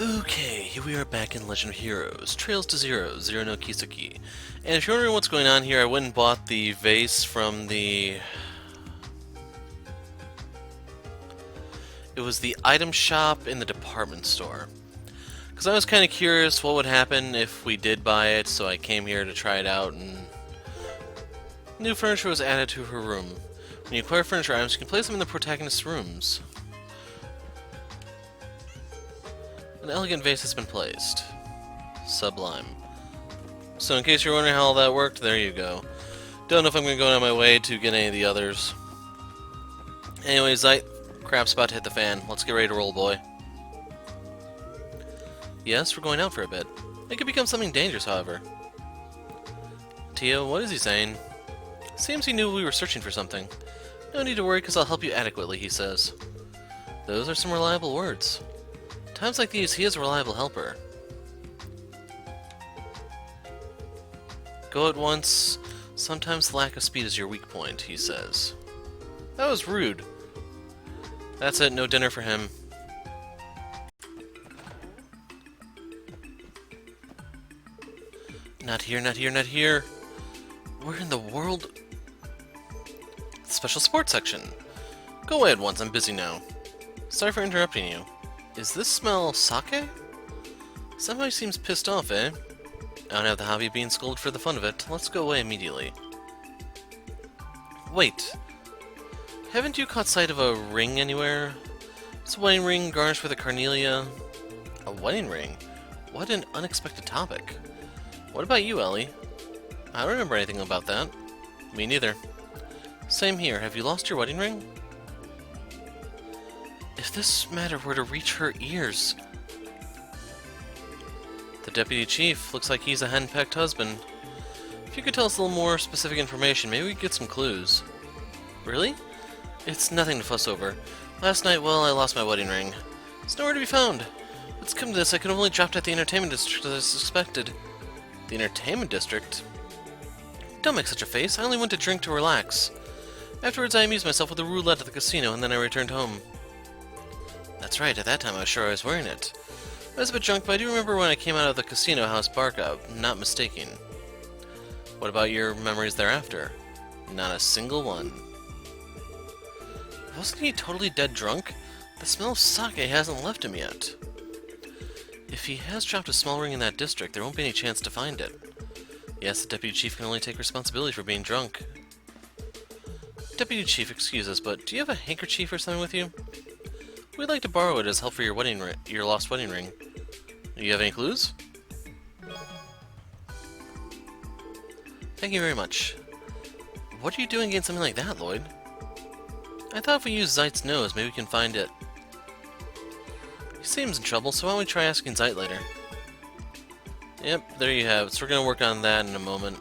Okay, here we are back in Legend of Heroes. Trails to Zero, Zero no Kiseki. And if you're wondering what's going on here, I went and bought the vase from the... It was the item shop in the department store. Because I was kind of curious what would happen if we did buy it, so I came here to try it out, and... New furniture was added to her room. When you acquire furniture items, you can place them in the protagonist's rooms. An elegant vase has been placed. Sublime. So in case you're wondering how all that worked, there you go. Don't know if I'm going to go out of my way to get any of the others. Anyway, Zeit, crap's about to hit the fan. Let's get ready to roll, boy. Yes, we're going out for a bit. It could become something dangerous, however. Tio, what is he saying? Seems he knew we were searching for something. No need to worry, because I'll help you adequately, he says. Those are some reliable words. Times like these, he is a reliable helper. Go at once. Sometimes lack of speed is your weak point, he says. That was rude. That's it, no dinner for him. Not here, not here, not here. Where in the world? Special sports section. Go away at once, I'm busy now. Sorry for interrupting you. Is this smell sake? Somebody seems pissed off, eh? I don't have the hobby of being scolded for the fun of it. Let's go away immediately. Wait. Haven't you caught sight of a ring anywhere? It's a wedding ring garnished with a carnelia. A wedding ring? What an unexpected topic. What about you, Ellie? I don't remember anything about that. Me neither. Same here. Have you lost your wedding ring? If this matter were to reach her ears... The deputy chief looks like he's a henpecked husband. If you could tell us a little more specific information, maybe we could get some clues. Really? It's nothing to fuss over. Last night, well, I lost my wedding ring. It's nowhere to be found. Let's come to this, I could have only dropped at the entertainment district as I suspected. The entertainment district? Don't make such a face, I only went to drink to relax. Afterwards, I amused myself with a roulette at the casino, and then I returned home. That's right, at that time I was sure I was wearing it. I was a bit drunk, but I do remember when I came out of the casino house barca, not mistaking. What about your memories thereafter? Not a single one. Wasn't he totally dead drunk? The smell of sake hasn't left him yet. If he has dropped a small ring in that district, there won't be any chance to find it. Yes, the deputy chief can only take responsibility for being drunk. Deputy chief, excuse us, but do you have a handkerchief or something with you? We'd like to borrow it as help for your your lost wedding ring. Do you have any clues? Thank you very much. What are you doing getting something like that, Lloyd? I thought if we use Zeit's nose, maybe we can find it. He seems in trouble, so why don't we try asking Zeit later? Yep, there you have it. So we're going to work on that in a moment.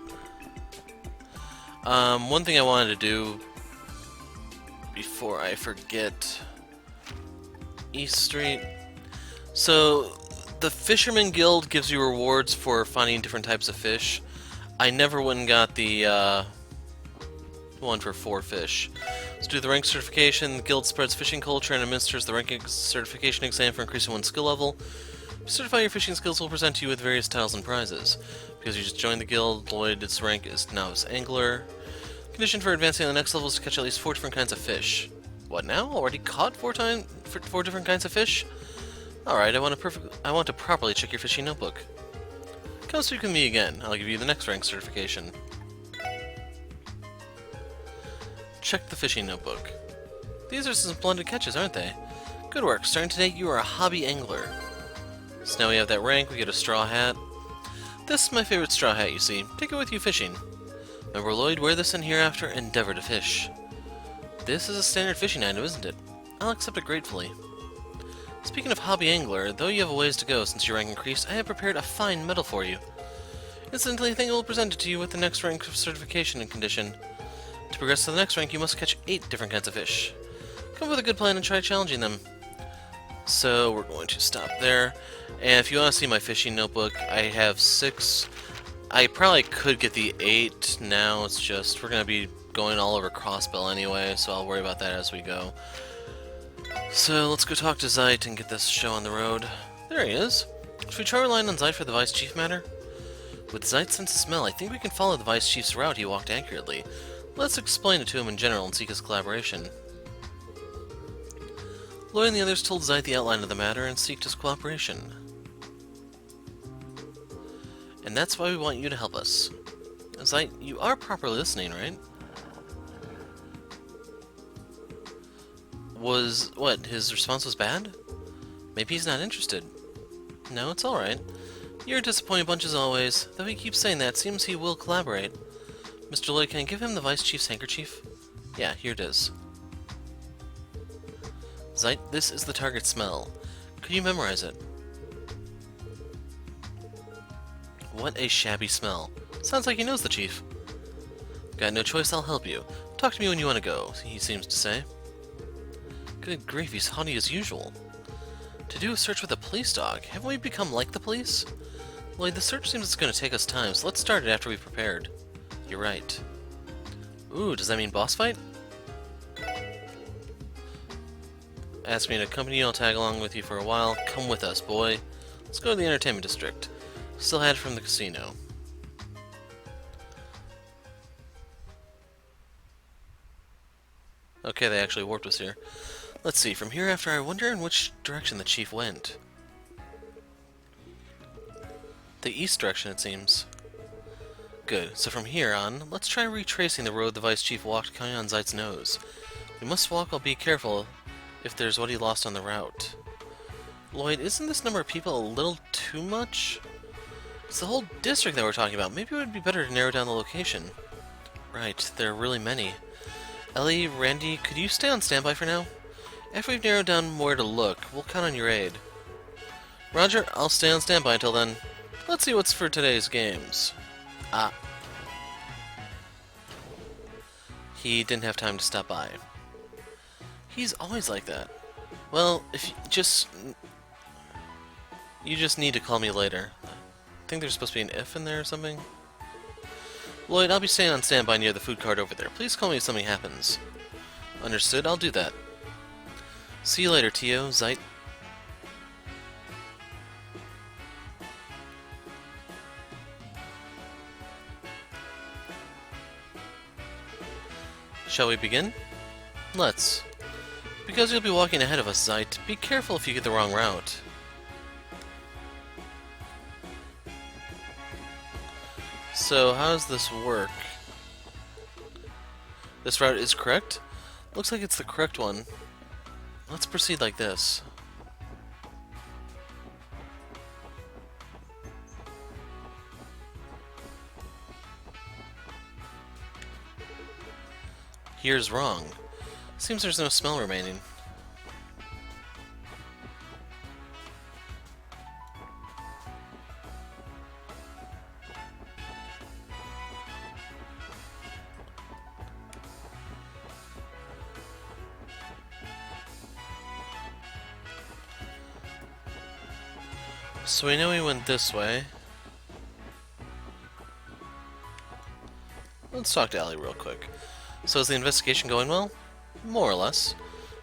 One thing I wanted to do before I forget... East Street. So, the Fisherman Guild gives you rewards for finding different types of fish. I never went and got the one for 4 fish. Let's do the rank certification. The guild spreads fishing culture and administers the rank certification exam for increasing one's skill level. If you certify your fishing skills, will present you with various titles and prizes. Because you just joined the guild, Lloyd's rank is novice angler. Condition for advancing to the next level is to catch at least 4 different kinds of fish. What now? Already caught 4 different kinds of fish? Alright, I want to properly check your fishing notebook. Come speak with me again. I'll give you the next rank certification. Check the fishing notebook. These are some splendid catches, aren't they? Good work. Starting today, you are a hobby angler. So now we have that rank, we get a straw hat. This is my favorite straw hat, you see. Take it with you fishing. Remember, Lloyd, wear this in hereafter, endeavor to fish. This is a standard fishing item, isn't it? I'll accept it gratefully. Speaking of hobby angler, though you have a ways to go since your rank increased, I have prepared a fine medal for you. Incidentally, I think I will present it to you with the next rank of certification and condition. To progress to the next rank, you must catch 8 different kinds of fish. Come up with a good plan and try challenging them. So, we're going to stop there. And if you want to see my fishing notebook, I have 6. I probably could get the 8 now, it's just, we're going to be going all over Crossbell anyway, so I'll worry about that as we go. So let's go talk to Zeit and get this show on the road. There he is. Should we try relying on Zeit for the Vice Chief matter? With Zeit's sense of smell, I think we can follow the Vice Chief's route. He walked accurately. Let's explain it to him in general and seek his collaboration. Lloyd and the others told Zeit the outline of the matter and seeked his cooperation. And that's why we want you to help us. Zeit, you are properly listening, right? His response was bad? Maybe he's not interested. No, it's alright. You're a disappointing bunch as always. Though he keeps saying that, seems he will collaborate. Mr. Lloyd, can I give him the Vice Chief's handkerchief? Yeah, here it is. Zeit, this is the target smell. Could you memorize it? What a shabby smell. Sounds like he knows the Chief. Got no choice, I'll help you. Talk to me when you want to go, he seems to say. Good grief, he's haughty as usual. To do a search with a police dog? Haven't we become like the police? Lloyd, the search seems it's going to take us time, so let's start it after we've prepared. You're right. Ooh, does that mean boss fight? Ask me to accompany you, I'll tag along with you for a while. Come with us, boy. Let's go to the entertainment district. Still had it from the casino. Okay, they actually warped us here. Let's see, from here after I wonder in which direction the Chief went. The east direction, it seems. Good, so from here on, let's try retracing the road the Vice Chief walked coming on Zeit's nose. We must walk, I'll be careful if there's what he lost on the route. Lloyd, isn't this number of people a little too much? It's the whole district that we're talking about. Maybe it would be better to narrow down the location. Right, there are really many. Ellie, Randy, could you stay on standby for now? After we've narrowed down where to look, we'll count on your aid. Roger, I'll stay on standby until then. Let's see what's for today's games. Ah. He didn't have time to stop by. He's always like that. Well, if you just need to call me later. I think there's supposed to be an if in there or something. Lloyd, I'll be staying on standby near the food cart over there. Please call me if something happens. Understood, I'll do that. See you later, Tio, Zeit. Shall we begin? Let's. Because you'll be walking ahead of us, Zeit, be careful if you get the wrong route. So, how does this work? This route is correct? Looks like it's the correct one. Let's proceed like this. Here's wrong. Seems there's no smell remaining. So we know he went this way. Let's talk to Allie real quick. So is the investigation going well? More or less.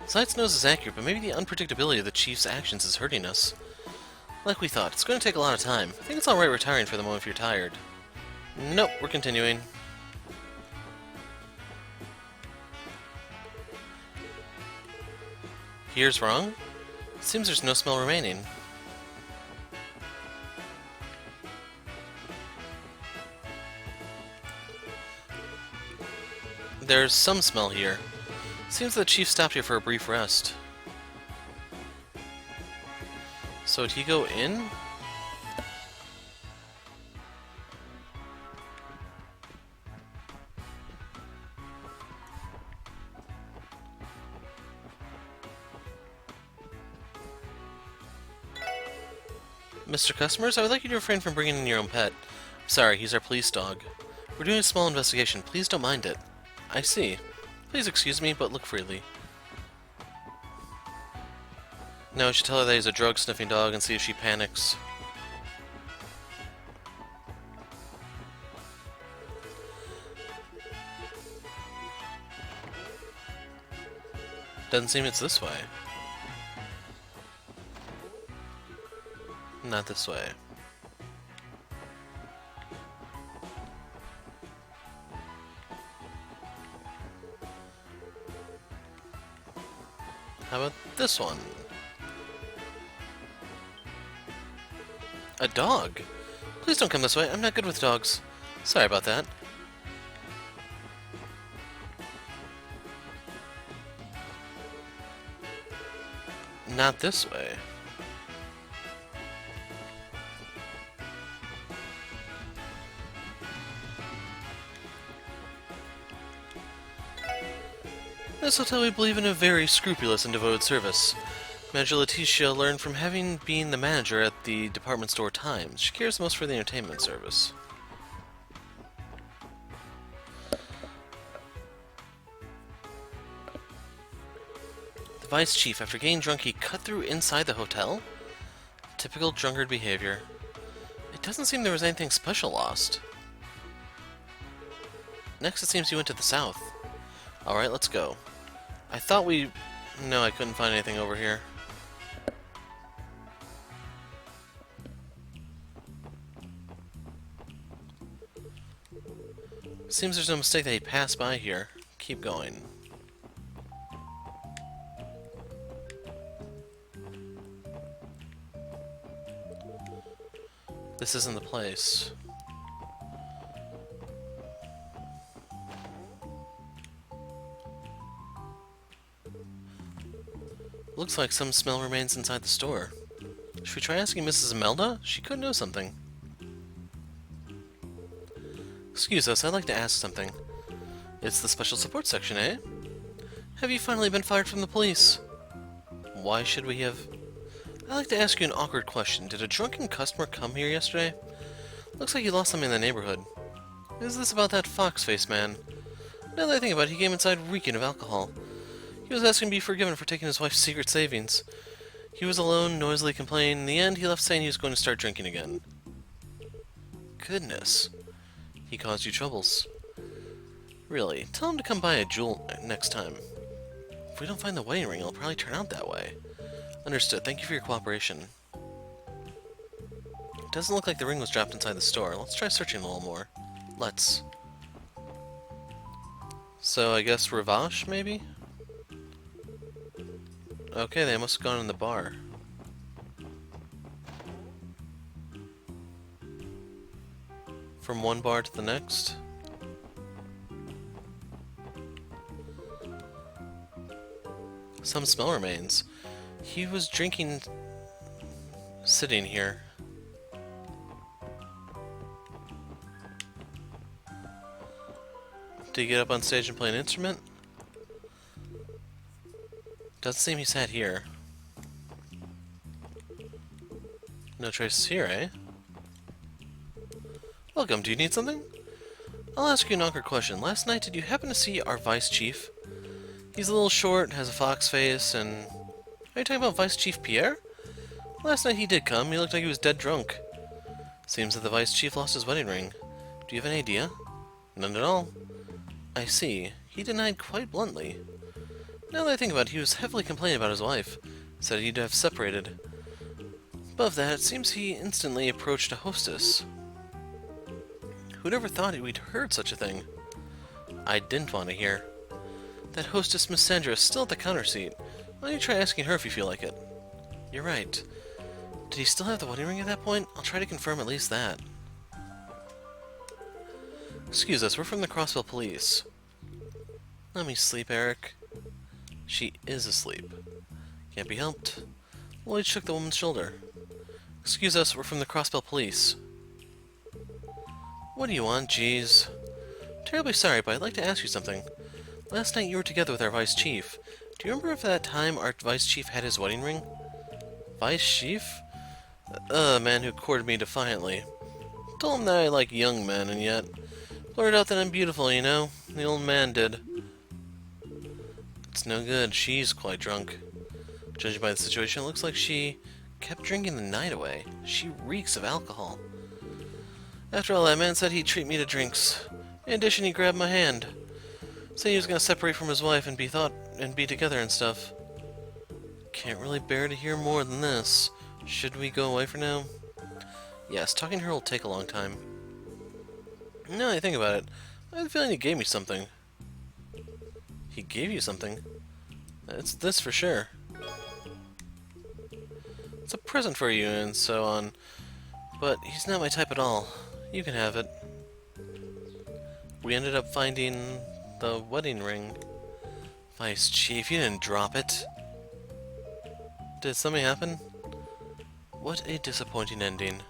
Zeit's nose is accurate, but maybe the unpredictability of the Chief's actions is hurting us. Like we thought, it's going to take a lot of time. I think it's alright retiring for the moment if you're tired. Nope, we're continuing. Here's wrong? It seems there's no smell remaining. There's some smell here. Seems the Chief stopped here for a brief rest. So did he go in? Mr. Customers, I would like you to refrain from bringing in your own pet. Sorry, he's our police dog. We're doing a small investigation. Please don't mind it. I see. Please excuse me, but look freely. No, I should tell her that he's a drug-sniffing dog and see if she panics. Doesn't seem it's this way. Not this way. How about this one? A dog? Please don't come this way. I'm not good with dogs. Sorry about that. Not this way. In this hotel we believe in a very scrupulous and devoted service. Manager Letitia learned from having been the manager at the department store Times. She cares most for the entertainment service. The vice chief, after getting drunk, he cut through inside the hotel? Typical drunkard behavior. It doesn't seem there was anything special lost. Next it seems he went to the south. Alright, let's go. I thought we... No, I couldn't find anything over here. Seems there's no mistake that he passed by here. Keep going. This isn't the place. Looks like some smell remains inside the store. Should we try asking Mrs. Imelda? She could know something. Excuse us, I'd like to ask something. It's the special support section, eh? Have you finally been fired from the police? Why should we have... I'd like to ask you an awkward question. Did a drunken customer come here yesterday? Looks like you lost something in the neighborhood. Is this about that fox-faced man? Now that I think about it, he came inside reeking of alcohol. He was asking to be forgiven for taking his wife's secret savings. He was alone, noisily complaining. In the end, he left saying he was going to start drinking again. Goodness. He caused you troubles. Really, tell him to come by a jewel next time. If we don't find the wedding ring, it'll probably turn out that way. Understood. Thank you for your cooperation. It doesn't look like the ring was dropped inside the store. Let's try searching a little more. Let's. So I guess Ravache, maybe? Okay, they must have gone in the bar. From one bar to the next. Some smell remains. He was drinking... sitting here. Did he get up on stage and play an instrument? Doesn't seem he sat here. No traces here, eh? Welcome, do you need something? I'll ask you an awkward question. Last night, did you happen to see our Vice Chief? He's a little short, has a fox face, and... Are you talking about Vice Chief Pierre? Last night he did come. He looked like he was dead drunk. Seems that the Vice Chief lost his wedding ring. Do you have any idea? None at all. I see. He denied quite bluntly. Now that I think about it, he was heavily complaining about his wife. Said he'd have separated. Above that, it seems he instantly approached a hostess. Who'd ever thought we'd heard such a thing? I didn't want to hear. That hostess, Miss Sandra, is still at the counter seat. Why don't you try asking her if you feel like it? You're right. Did he still have the wedding ring at that point? I'll try to confirm at least that. Excuse us, we're from the Crossville Police. Let me sleep, Eric. She is asleep. Can't be helped. Lloyd shook the woman's shoulder. Excuse us, we're from the Crossville Police. What do you want, jeez? Terribly sorry, but I'd like to ask you something. Last night you were together with our Vice Chief. Do you remember if at that time our Vice Chief had his wedding ring? Vice Chief? The man who courted me defiantly. Told him that I like young men, and yet blurted out that I'm beautiful, you know? The old man did. It's no good. She's quite drunk. Judging by the situation, it looks like she kept drinking the night away. She reeks of alcohol. After all, that man said he'd treat me to drinks. In addition, he grabbed my hand. Said he was going to separate from his wife and be together and stuff. Can't really bear to hear more than this. Should we go away for now? Yes, talking to her will take a long time. No, I think about it. I have a feeling he gave me something. He gave you something? It's this for sure. It's a present for you and so on. But he's not my type at all. You can have it. We ended up finding the wedding ring. Vice Chief, you didn't drop it. Did something happen? What a disappointing ending.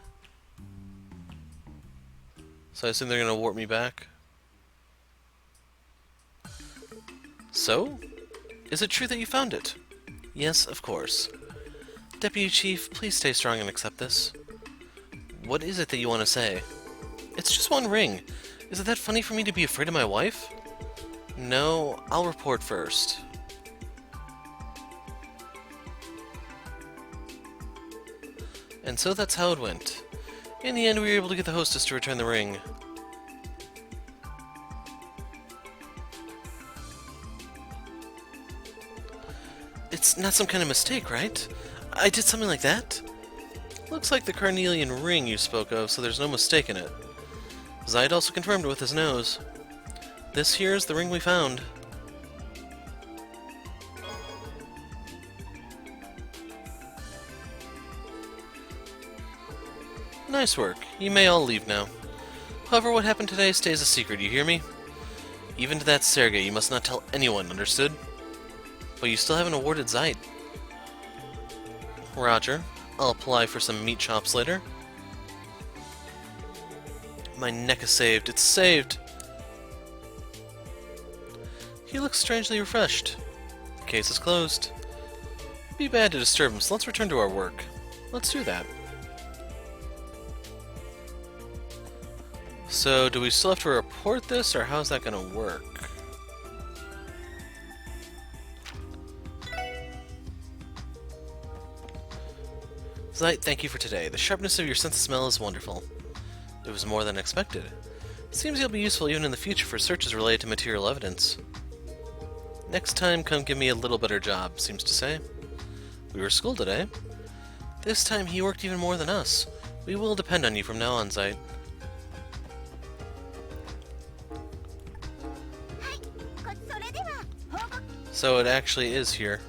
So I assume they're gonna warp me back? So? Is it true that you found it? Yes, of course. Deputy Chief, please stay strong and accept this. What is it that you want to say? It's just one ring. Is it that funny for me to be afraid of my wife? No, I'll report first. And so that's how it went. In the end, we were able to get the hostess to return the ring. It's not some kind of mistake, right? I did something like that? Looks like the carnelian ring you spoke of, so there's no mistake in it. Zeit also confirmed it with his nose. This here is the ring we found. Nice work. You may all leave now. However, what happened today stays a secret, you hear me? Even to that Sergei, you must not tell anyone, understood? But you still haven't awarded Zeit. Roger. I'll apply for some meat chops later. My neck is saved. It's saved! He looks strangely refreshed. The case is closed. It'd be bad to disturb him, so let's return to our work. Let's do that. So, do we still have to report this, or how's that gonna work? Zeit, thank you for today. The sharpness of your sense of smell is wonderful. It was more than expected. It seems you'll be useful even in the future for searches related to material evidence. Next time, come give me a little better job, seems to say. We were schooled today. This time he worked even more than us. We will depend on you from now on, Zeit. So it actually is here.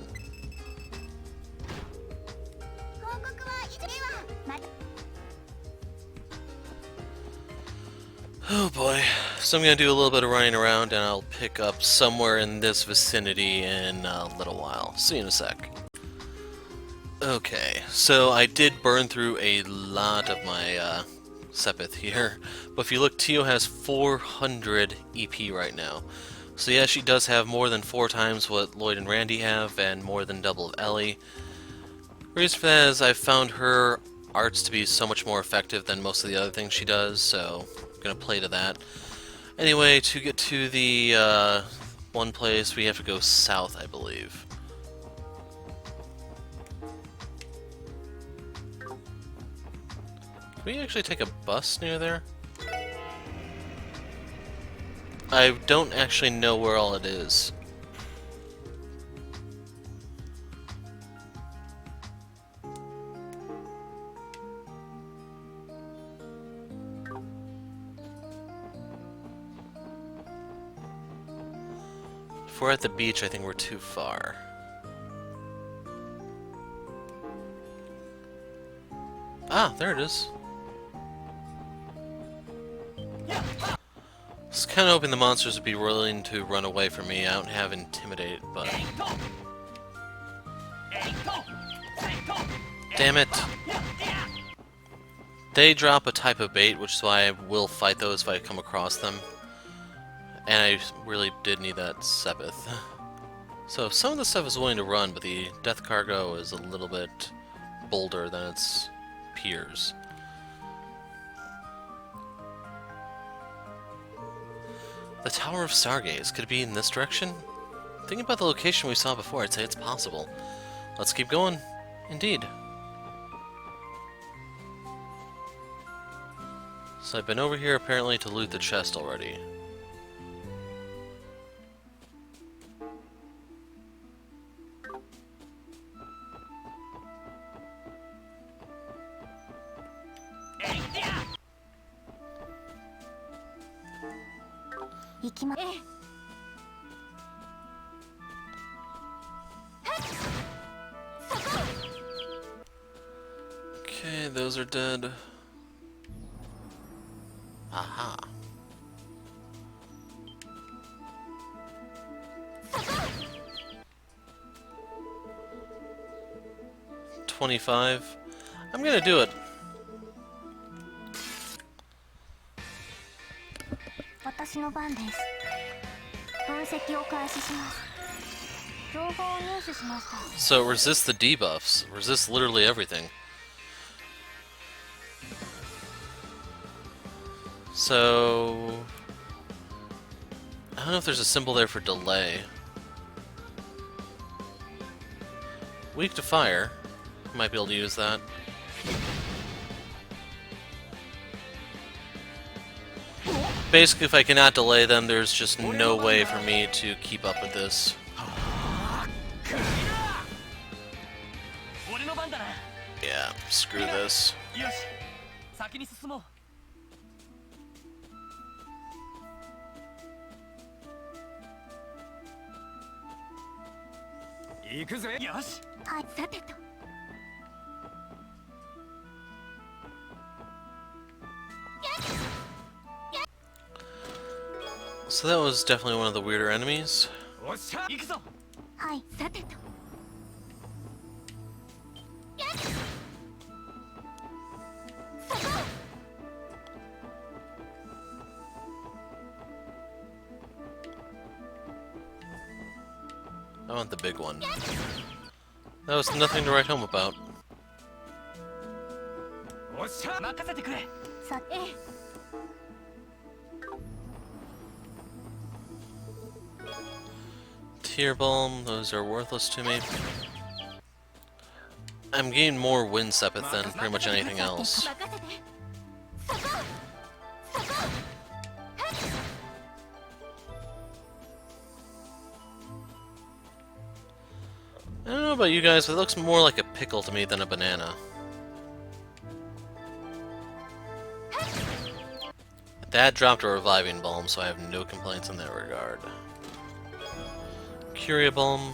Oh boy. So I'm gonna do a little bit of running around and I'll pick up somewhere in this vicinity in a little while. See you in a sec. Okay, so I did burn through a lot of my Sepith here, but if you look, Tio has 400 EP right now. So yeah, she does have more than 4 times what Lloyd and Randy have, and more than double of Ellie. The reason for that is I've found her arts to be so much more effective than most of the other things she does, so I'm gonna play to that. Anyway, to get to the one place, we have to go south, I believe. Can we actually take a bus near there? I don't actually know where all it is. If we're at the beach, I think we're too far. Ah, there it is. I was kind of hoping the monsters would be willing to run away from me. I don't have Intimidate, but... Damn it! They drop a type of bait, which is why I will fight those if I come across them. And I really did need that Sepith. So some of the stuff is willing to run, but the Death Cargo is a little bit bolder than its peers. The Tower of Stargaze. Could it be in this direction? Thinking about the location we saw before, I'd say it's possible. Let's keep going. Indeed. So I've been over here apparently to loot the chest already. Okay, those are dead. Aha. $25. I'm gonna do it. So resist the debuffs. Resist literally everything. So I don't know if there's a symbol there for delay. Weak to fire. Might be able to use that. Basically, if I cannot delay them, there's just no way for me to keep up with this. Yeah, screw this. So that was definitely one of the weirder enemies. I want the big one. That was nothing to write home about. Tear Balm, those are worthless to me. I'm getting more Wind Sepith than pretty much anything else. I don't know about you guys, but it looks more like a pickle to me than a banana. That dropped a Reviving Balm, so I have no complaints in that regard. Curia Balm.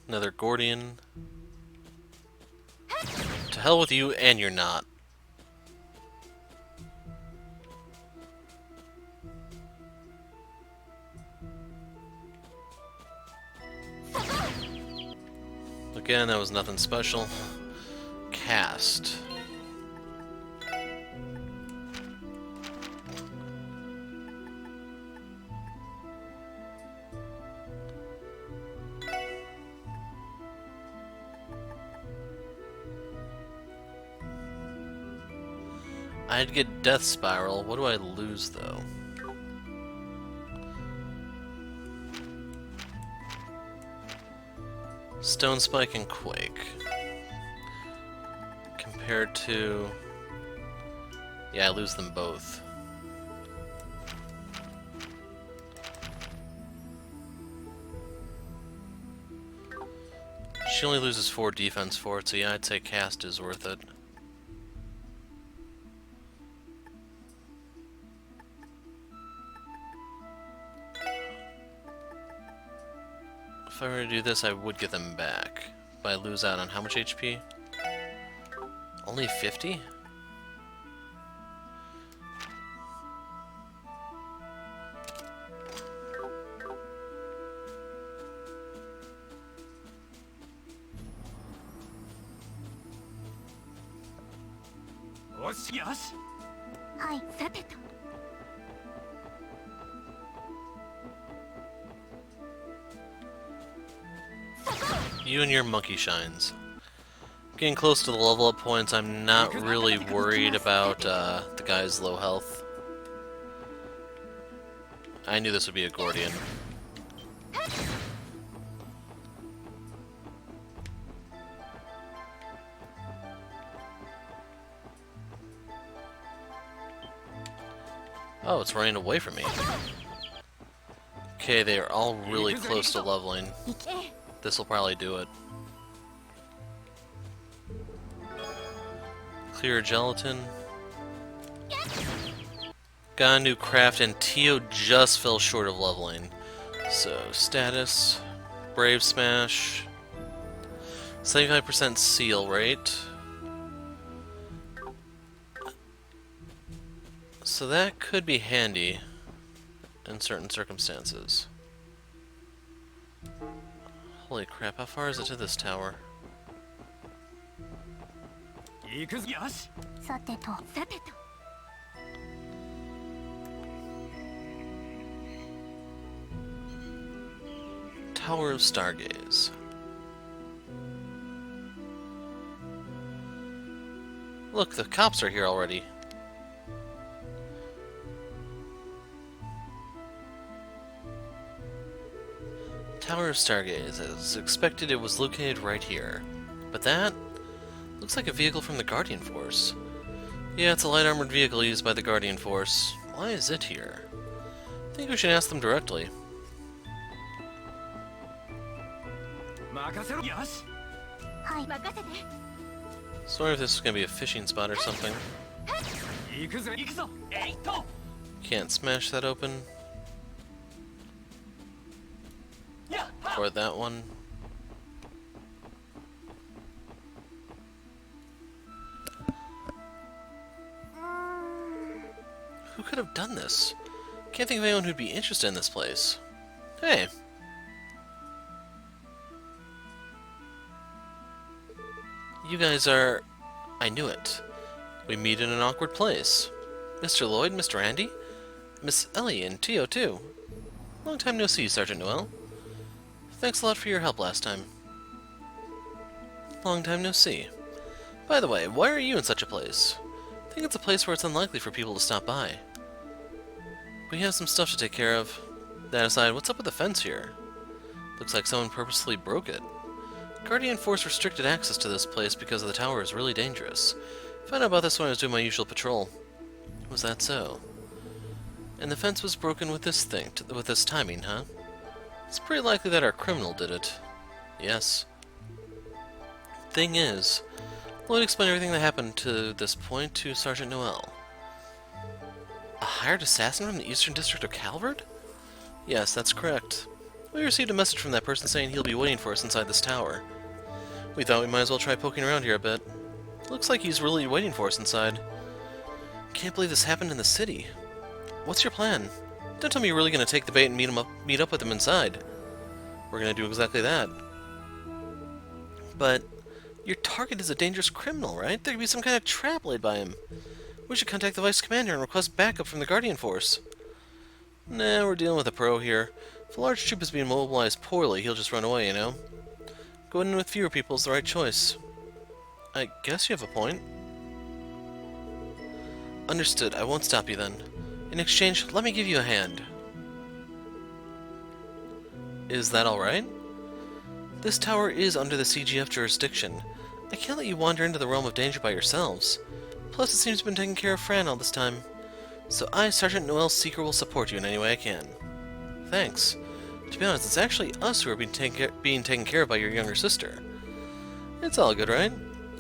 Another Gordian. To hell with you, and you're not. Again, that was nothing special. Cast. I'd get Death Spiral. What do I lose, though? Stone Spike and Quake. Compared to... Yeah, I lose them both. She only loses 4 defense for it, so yeah, I'd say Cast is worth it. If I were to do this, I would get them back. But I lose out on how much HP? Only 50? You and your monkey shines. Getting close to the level up points, I'm not really worried about the guy's low health. I knew this would be a Gordian. Oh, it's running away from me. Okay, they are all really close to leveling. This will probably do it. Clear gelatin. Got a new craft, and Tio just fell short of leveling. So, status, Brave Smash, 75% seal rate. So that could be handy in certain circumstances. Holy crap, how far is it to this tower? Tower of Stargaze. Look, the cops are here already. Tower of Stargaze. As expected, it was located right here. But that looks like a vehicle from the Guardian Force. Yeah, it's a light armored vehicle used by the Guardian Force. Why is it here? I think we should ask them directly. Sorry if this is gonna be a fishing spot or something. Can't smash that open. Or that one. Who could have done this? Can't think of anyone who'd be interested in this place. Hey. You guys are... I knew it. We meet in an awkward place. Mr. Lloyd, Mr. Andy, Miss Ellie, and Tio too. Long time no see, Sergeant Noel. Thanks a lot for your help last time. Long time no see. By the way, why are you in such a place? I think it's a place where it's unlikely for people to stop by. We have some stuff to take care of. That aside, what's up with the fence here? Looks like someone purposely broke it. Guardian Force restricted access to this place because the tower is really dangerous. Found out about this when I was doing my usual patrol. Was that so? And the fence was broken with this timing, huh? It's pretty likely that our criminal did it. Yes. Thing is, Lloyd explained everything that happened to this point to Sergeant Noel. A hired assassin from the Eastern District of Calvert? Yes, that's correct. We received a message from that person saying he'll be waiting for us inside this tower. We thought we might as well try poking around here a bit. Looks like he's really waiting for us inside. Can't believe this happened in the city. What's your plan? Don't tell me you're really going to take the bait and meet up with him inside. We're going to do exactly that. But your target is a dangerous criminal, right? There could be some kind of trap laid by him. We should contact the Vice Commander and request backup from the Guardian Force. Nah, we're dealing with a pro here. If a large troop is being mobilized poorly, he'll just run away, you know? Going in with fewer people is the right choice. I guess you have a point. Understood. I won't stop you then. In exchange, let me give you a hand. Is that alright? This tower is under the CGF jurisdiction. I can't let you wander into the realm of danger by yourselves. Plus, it seems to have been taking care of Fran all this time. So I, Sergeant Noel Seeker, will support you in any way I can. Thanks. To be honest, it's actually us who are being taken care of by your younger sister. It's all good, right?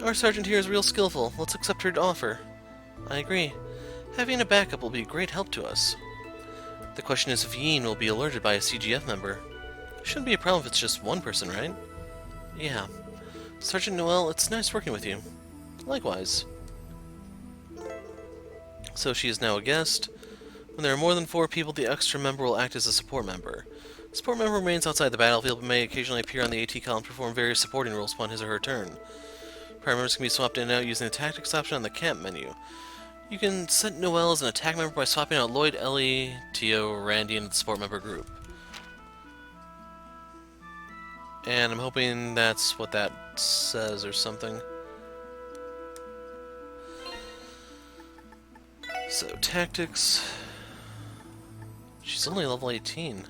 Our sergeant here is real skillful. Let's accept her offer. I agree. Having a backup will be a great help to us. The question is if Yeen will be alerted by a CGF member. Shouldn't be a problem if it's just one person, right? Yeah. Sergeant Noel, it's nice working with you. Likewise. So she is now a guest. When there are more than 4 people, the extra member will act as a support member. The support member remains outside the battlefield but may occasionally appear on the AT column and perform various supporting roles upon his or her turn. Prior members can be swapped in and out using the tactics option on the camp menu. You can set Noel as an attack member by swapping out Lloyd, Ellie, Tio, Randy, and the support member group. And I'm hoping that's what that says or something. So, tactics. She's only level 18.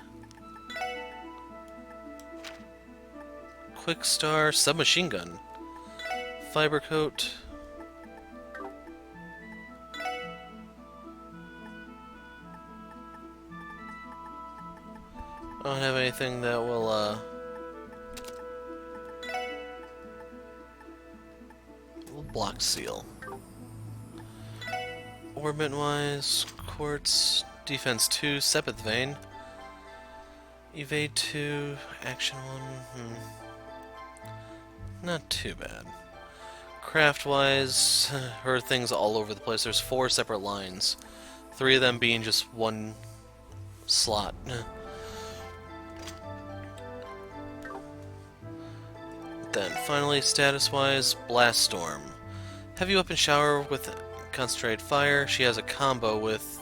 Quick Star, submachine gun. Fiber coat. I don't have anything that will, block seal. Orbit-wise, Quartz, Defense 2, Sepith Vein. Evade 2, Action 1, not too bad. Craft-wise, her thing's all over the place. There's 4 separate lines. 3 of them being just one slot. Then, finally, status-wise, Blast Storm. Heavy weapon shower with concentrated fire. She has a combo with...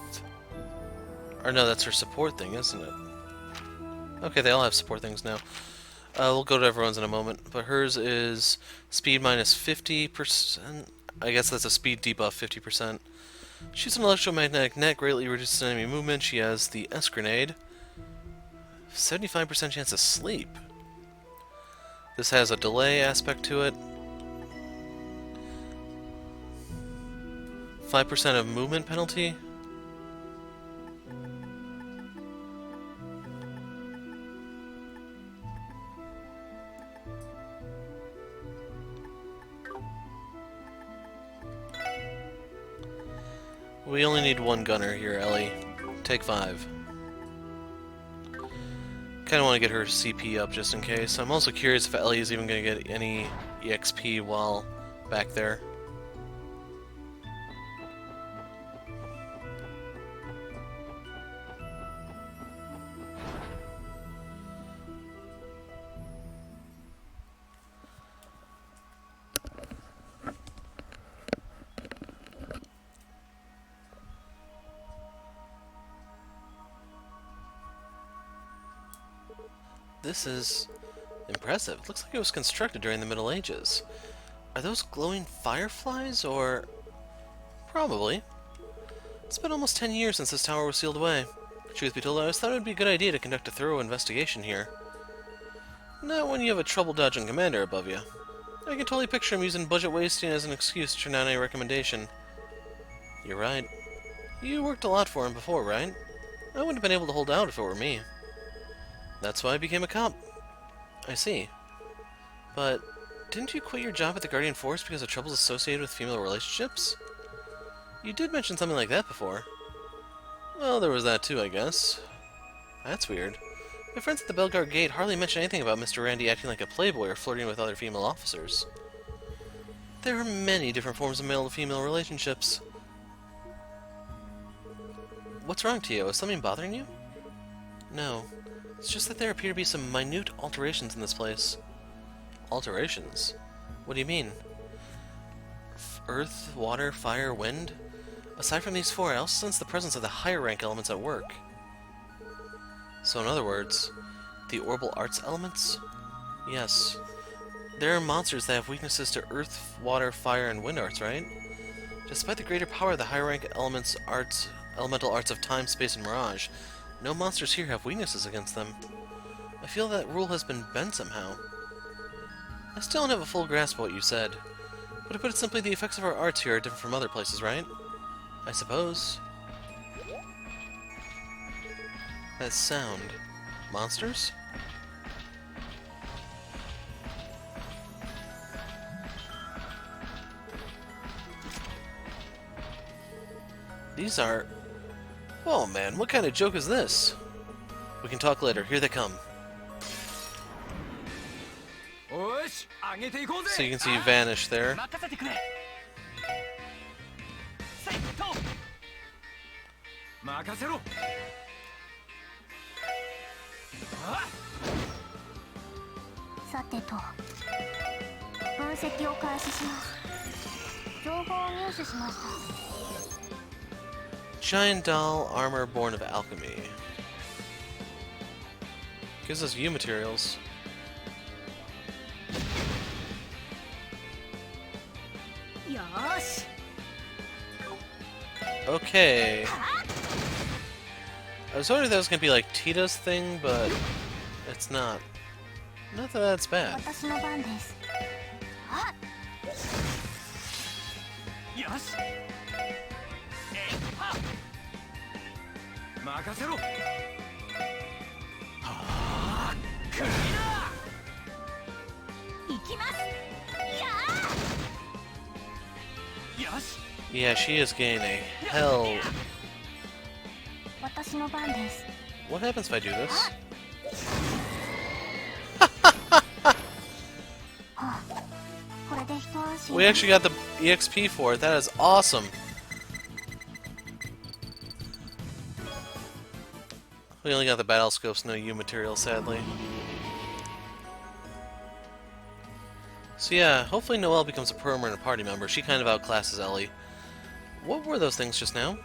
Or no, that's her support thing, isn't it? Okay, they all have support things now. We'll go to everyone's in a moment, but hers is speed minus 50%. I guess that's a speed debuff 50%. Shoots an electromagnetic net, greatly reduces enemy movement. She has the S-grenade. 75% chance of sleep. This has a delay aspect to it. 5% of movement penalty. We only need one gunner here, Ellie. Take 5. Kinda want to get her CP up just in case. I'm also curious if Ellie is even going to get any EXP while back there. This is impressive. It looks like it was constructed during the Middle Ages. Are those glowing fireflies, or... Probably. It's been almost 10 years since this tower was sealed away. Truth be told, I always thought it would be a good idea to conduct a thorough investigation here. Not when you have a trouble-dodging commander above you. I can totally picture him using budget wasting as an excuse to turn down any recommendation. You're right. You worked a lot for him before, right? I wouldn't have been able to hold out if it were me. That's why I became a cop. I see. But didn't you quit your job at the Guardian Force because of troubles associated with female relationships? You did mention something like that before. Well, there was that too, I guess. That's weird. My friends at the Belgard Gate hardly mention anything about Mr. Randy acting like a playboy or flirting with other female officers. There are many different forms of male-to-female relationships. What's wrong, Tio? Is something bothering you? No. It's just that there appear to be some minute alterations in this place. Alterations? What do you mean? Earth, water, fire, wind? Aside from these 4, I also sense the presence of the higher rank elements at work. So in other words, the orbital arts elements? Yes. There are monsters that have weaknesses to earth, water, fire, and wind arts, right? Despite the greater power of the higher rank elemental arts of time, space, and mirage, no monsters here have weaknesses against them. I feel that rule has been bent somehow. I still don't have a full grasp of what you said. But to put it simply, the effects of our arts here are different from other places, right? I suppose. That sound. Monsters? These are... Oh man, what kind of joke is this? We can talk later. Here they come. So you can see you vanish there. Giant doll armor born of alchemy. Gives us U materials. Okay. I was wondering if that was gonna be like Tita's thing, but it's not. Not that that's bad. Yeah, she is getting a hell? What happens if I do this? We actually got the EXP for it. That is awesome. We only got the battle scopes, no U material, sadly. So yeah, hopefully Noel becomes a permanent party member. She kind of outclasses Ellie. What were those things just now?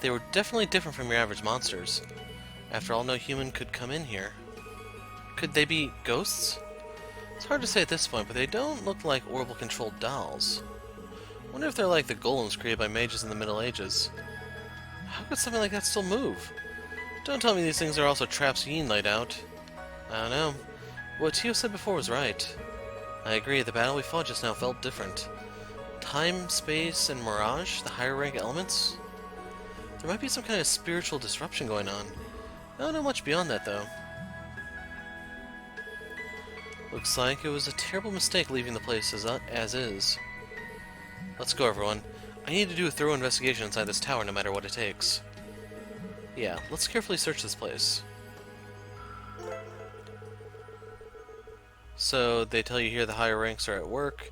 They were definitely different from your average monsters. After all, no human could come in here. Could they be ghosts? It's hard to say at this point, but they don't look like Orbital-controlled dolls. I wonder if they're like the golems created by mages in the Middle Ages. How could something like that still move? Don't tell me these things are also traps Yin laid out. I don't know. What Tio said before was right. I agree, the battle we fought just now felt different. Time, space, and mirage, the higher rank elements? There might be some kind of spiritual disruption going on. I don't know much beyond that, though. Looks like it was a terrible mistake leaving the place as is. Let's go, everyone. I need to do a thorough investigation inside this tower, no matter what it takes. Yeah, let's carefully search this place. So, they tell you here the higher ranks are at work.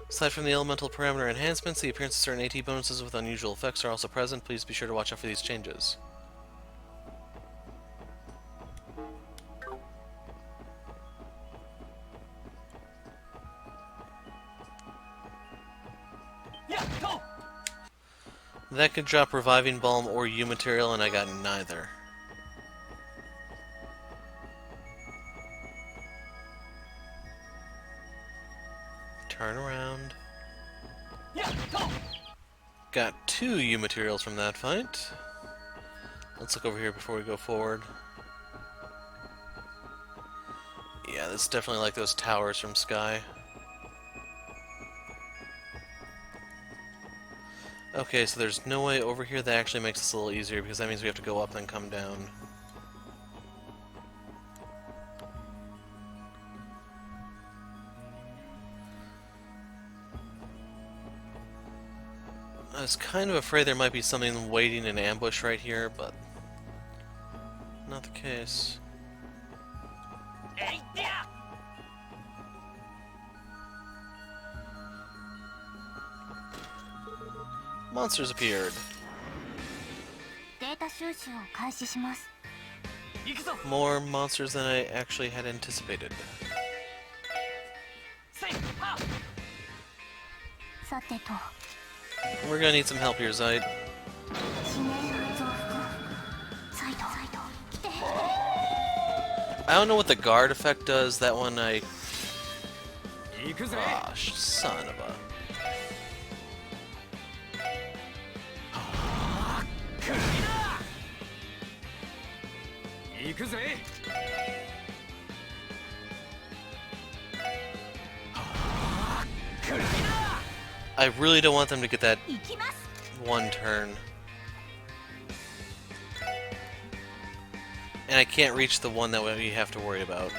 Aside from the elemental parameter enhancements, the appearance of certain AT bonuses with unusual effects are also present. Please be sure to watch out for these changes. That could drop Reviving Balm or U material, and I got neither. Turn around. Got 2 U materials from that fight. Let's look over here before we go forward. Yeah, this is definitely like those towers from Sky. Okay, so there's no way over here. That actually makes this a little easier, because that means we have to go up and come down. I was kind of afraid there might be something waiting in ambush right here, but not the case. Monsters appeared. More monsters than I actually had anticipated. We're gonna need some help here, Zeit. I don't know what the guard effect does. That one Gosh, son of a... I really don't want them to get that one turn. And I can't reach the one that we have to worry about.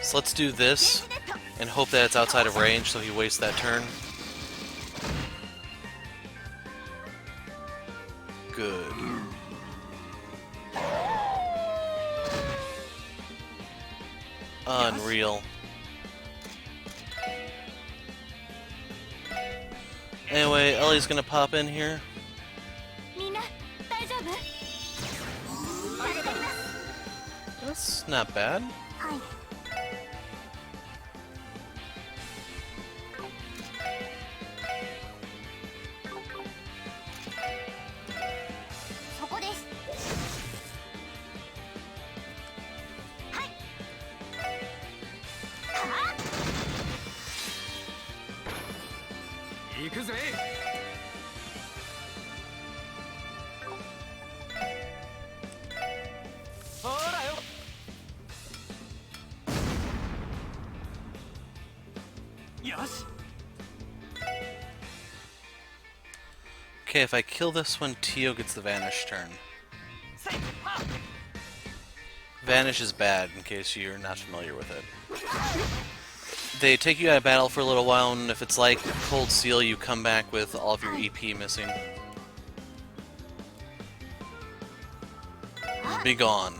So let's do this, and hope that it's outside of range so he wastes that turn. Good. Unreal. Anyway, Ellie's gonna pop in here. That's not bad. Okay, if I kill this one, Tio gets the Vanish turn. Vanish is bad, in case you're not familiar with it. They take you out of battle for a little while, and if it's like Cold Steel, you come back with all of your EP missing. Be gone.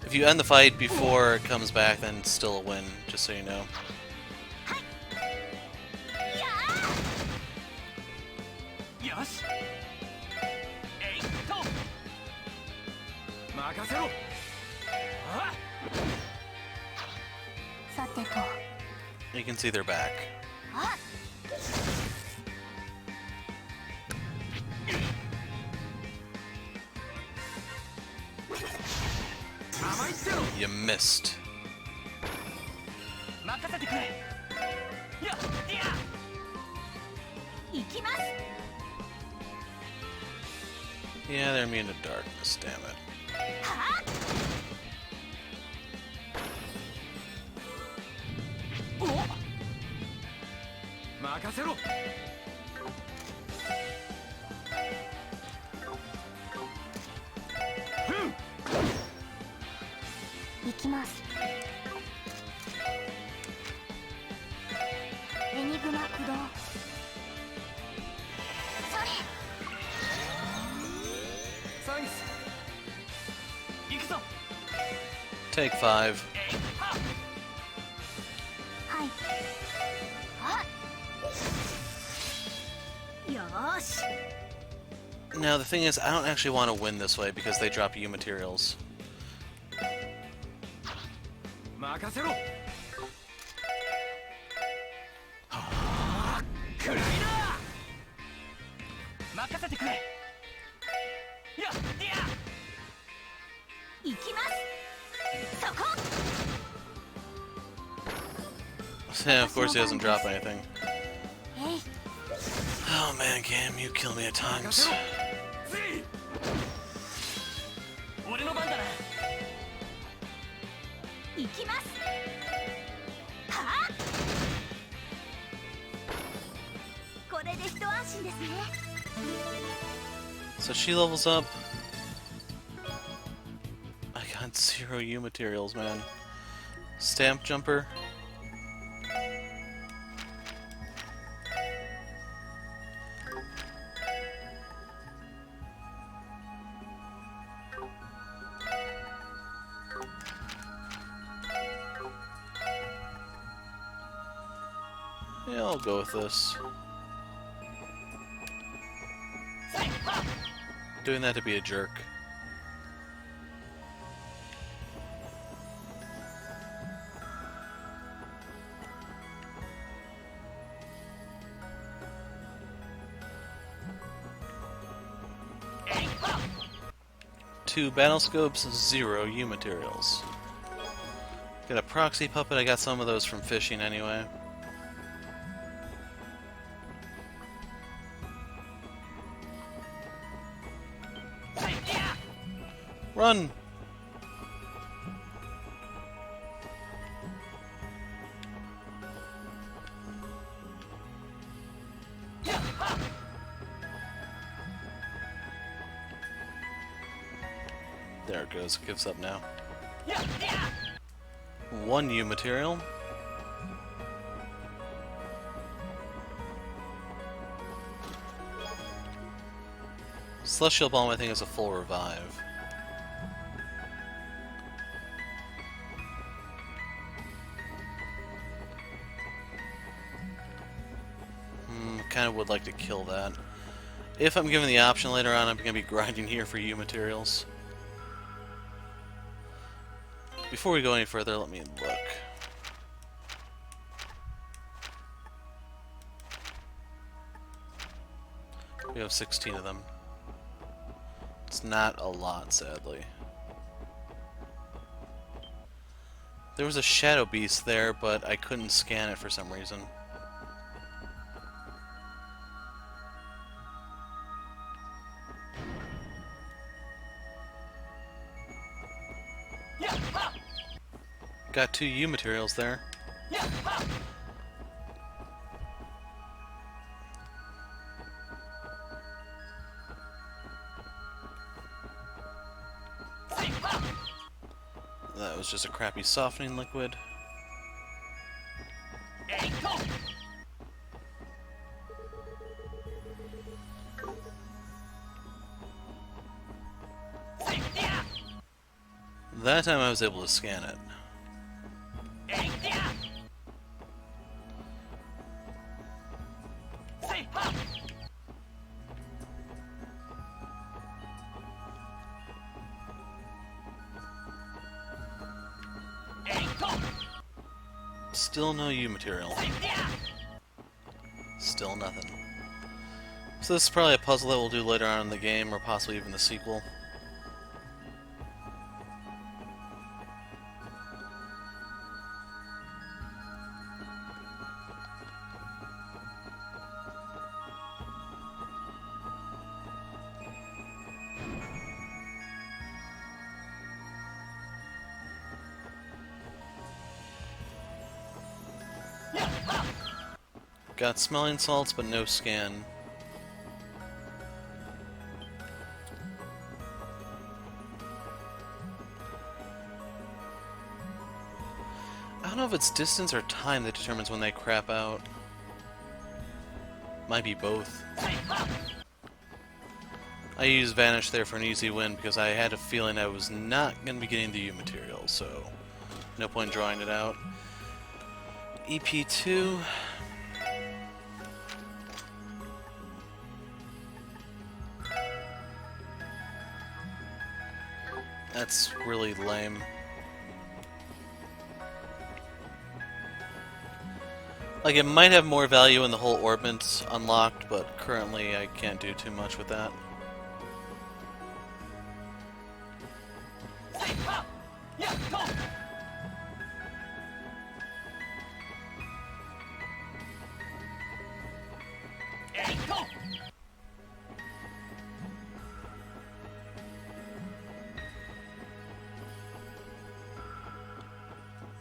If you end the fight before it comes back, then it's still a win, just so you know. You can see they're back. You missed. Yeah, they're immune to darkness, damn it. Take 5. Now the thing is, I don't actually want to win this way because they drop U materials. Yeah, of course he doesn't drop anything. Oh man, game, you kill me at times. So she levels up. I got 0 U materials, man. Stamp jumper. Yeah, I'll go with this. Doing that to be a jerk. Two battle scopes, 0 U materials. Got a proxy puppet, I got some of those from fishing anyway. Run! There it goes, it gives up now. 1 U material. Celestial Bomb I think is a full revive. Kind of would like to kill that. If I'm given the option later on, I'm going to be grinding here for U materials. Before we go any further, let me look. We have 16 of them. It's not a lot, sadly. There was a Shadow Beast there, but I couldn't scan it for some reason. Got 2 U materials there. That was just a crappy softening liquid. That time I was able to scan it. Still no U material. Still nothing. So this is probably a puzzle that we'll do later on in the game, or possibly even the sequel. Got smelling salts, but no scan. I don't know if it's distance or time that determines when they crap out. Might be both. I used Vanish there for an easy win because I had a feeling I was not going to be getting the U material, so no point drawing it out. EP2. That's really lame. Like, it might have more value in the whole orbment's unlocked, but currently I can't do too much with that.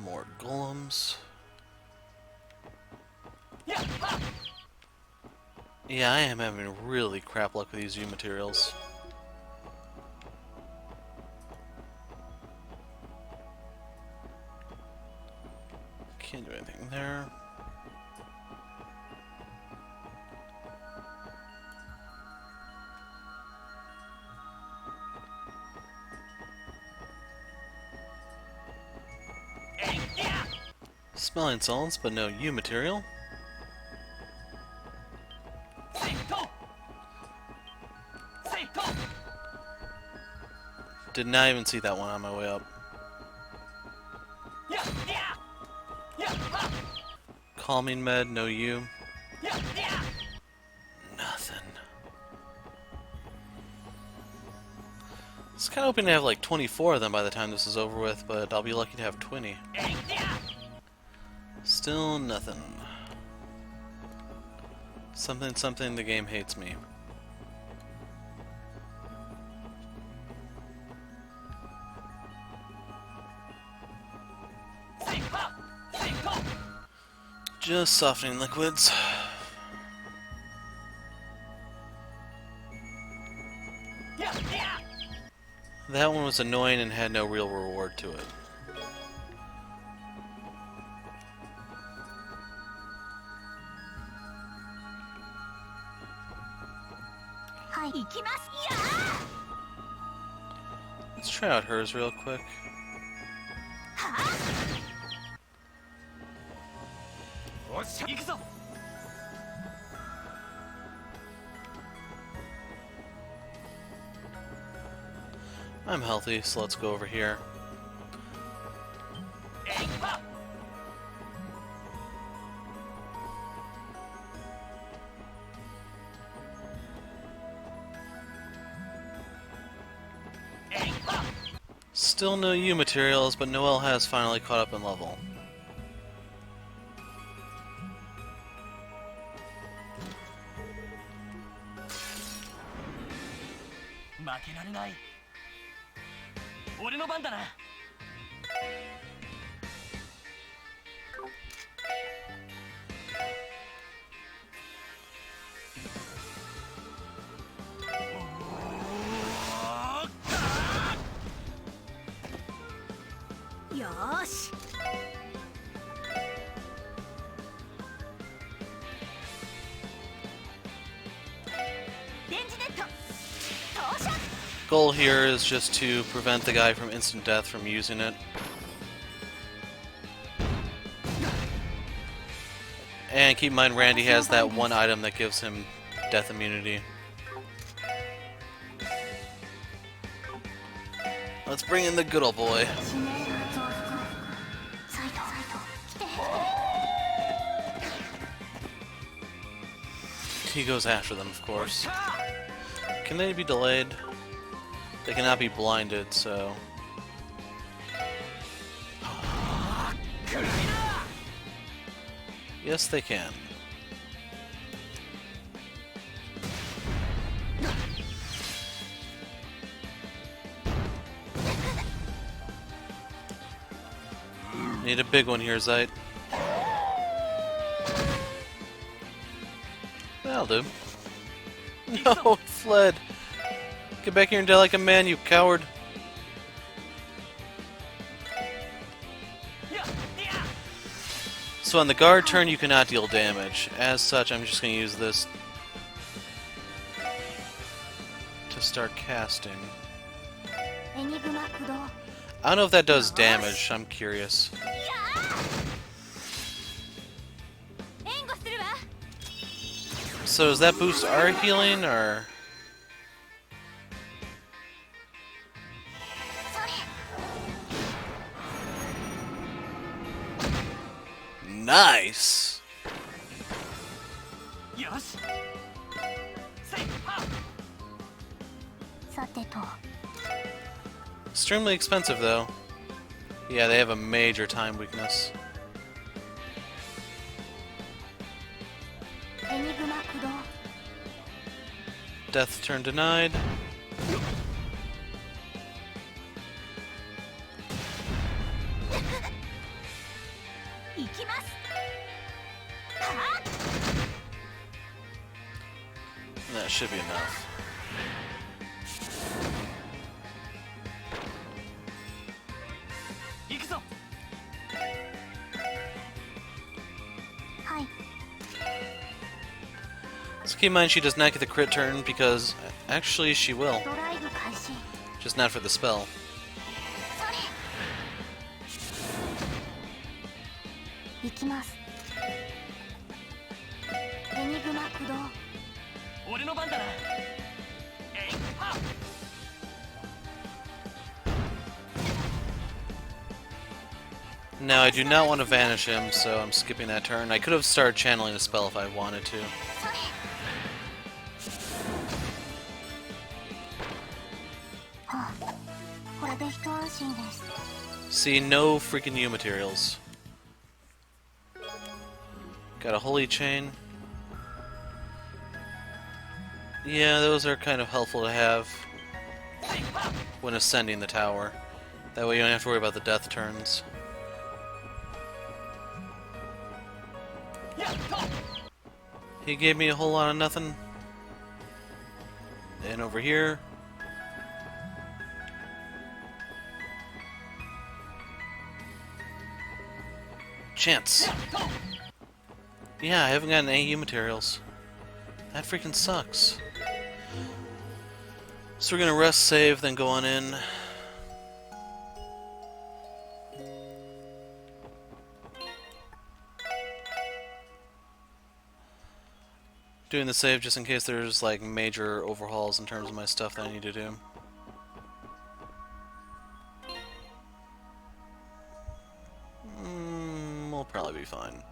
More golems. Yeah, I am having really crap luck with these U materials. Can't do anything there. Smelling salts, but no U material. Did not even see that one on my way up. Calming med, no U. Nothing. I was kind of hoping to have like 24 of them by the time this is over with, but I'll be lucky to have 20. Still nothing. Something, the game hates me. Just softening liquids. That one was annoying and had no real reward to it. Let's try out hers real quick. I'm healthy, so let's go over here. Still no U materials, but Noel has finally caught up in level. Goal here is just to prevent the guy from instant death from using it. And keep in mind, Randy has that one item that gives him death immunity. Let's bring in the good old boy. He goes after them, of course. Can they be delayed? They cannot be blinded, so... Yes, they can. Need a big one here, Zeit. That'll do. No, it fled! Get back here and die like a man, you coward! So on the guard turn, you cannot deal damage. As such, I'm just going to use this to start casting. I don't know if that does damage, I'm curious. So does that boost our healing, or...? Nice! Extremely expensive, though. Yeah, they have a major time weakness. Death turn denied. That should be enough. So keep in mind she does not get the crit turn because actually she will. Just not for the spell. Now I do not want to vanish him, so I'm skipping that turn. I could have started channeling a spell if I wanted to. See, no freaking U materials. Got a holy chain. Yeah, those are kind of helpful to have when ascending the tower. That way you don't have to worry about the death turns. He gave me a whole lot of nothing. And over here. Chance. Yeah, I haven't gotten any U materials. That freaking sucks. So we're gonna rest, save, then go on in. Doing the save just in case there's like major overhauls in terms of my stuff that I need to do. We'll probably be fine.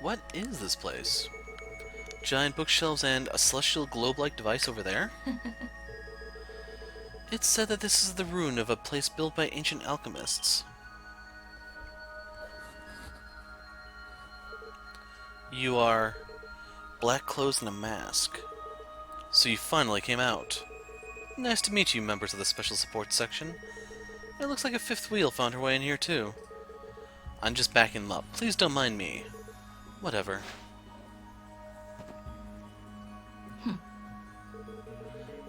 What is this place? Giant bookshelves and a celestial globe-like device over there? It's said that this is the ruin of a place built by ancient alchemists. You are black clothes and a mask. So you finally came out. Nice to meet you, members of the Special Support Section. It looks like a fifth wheel found her way in here, too. I'm just backing them up. Please don't mind me. Whatever.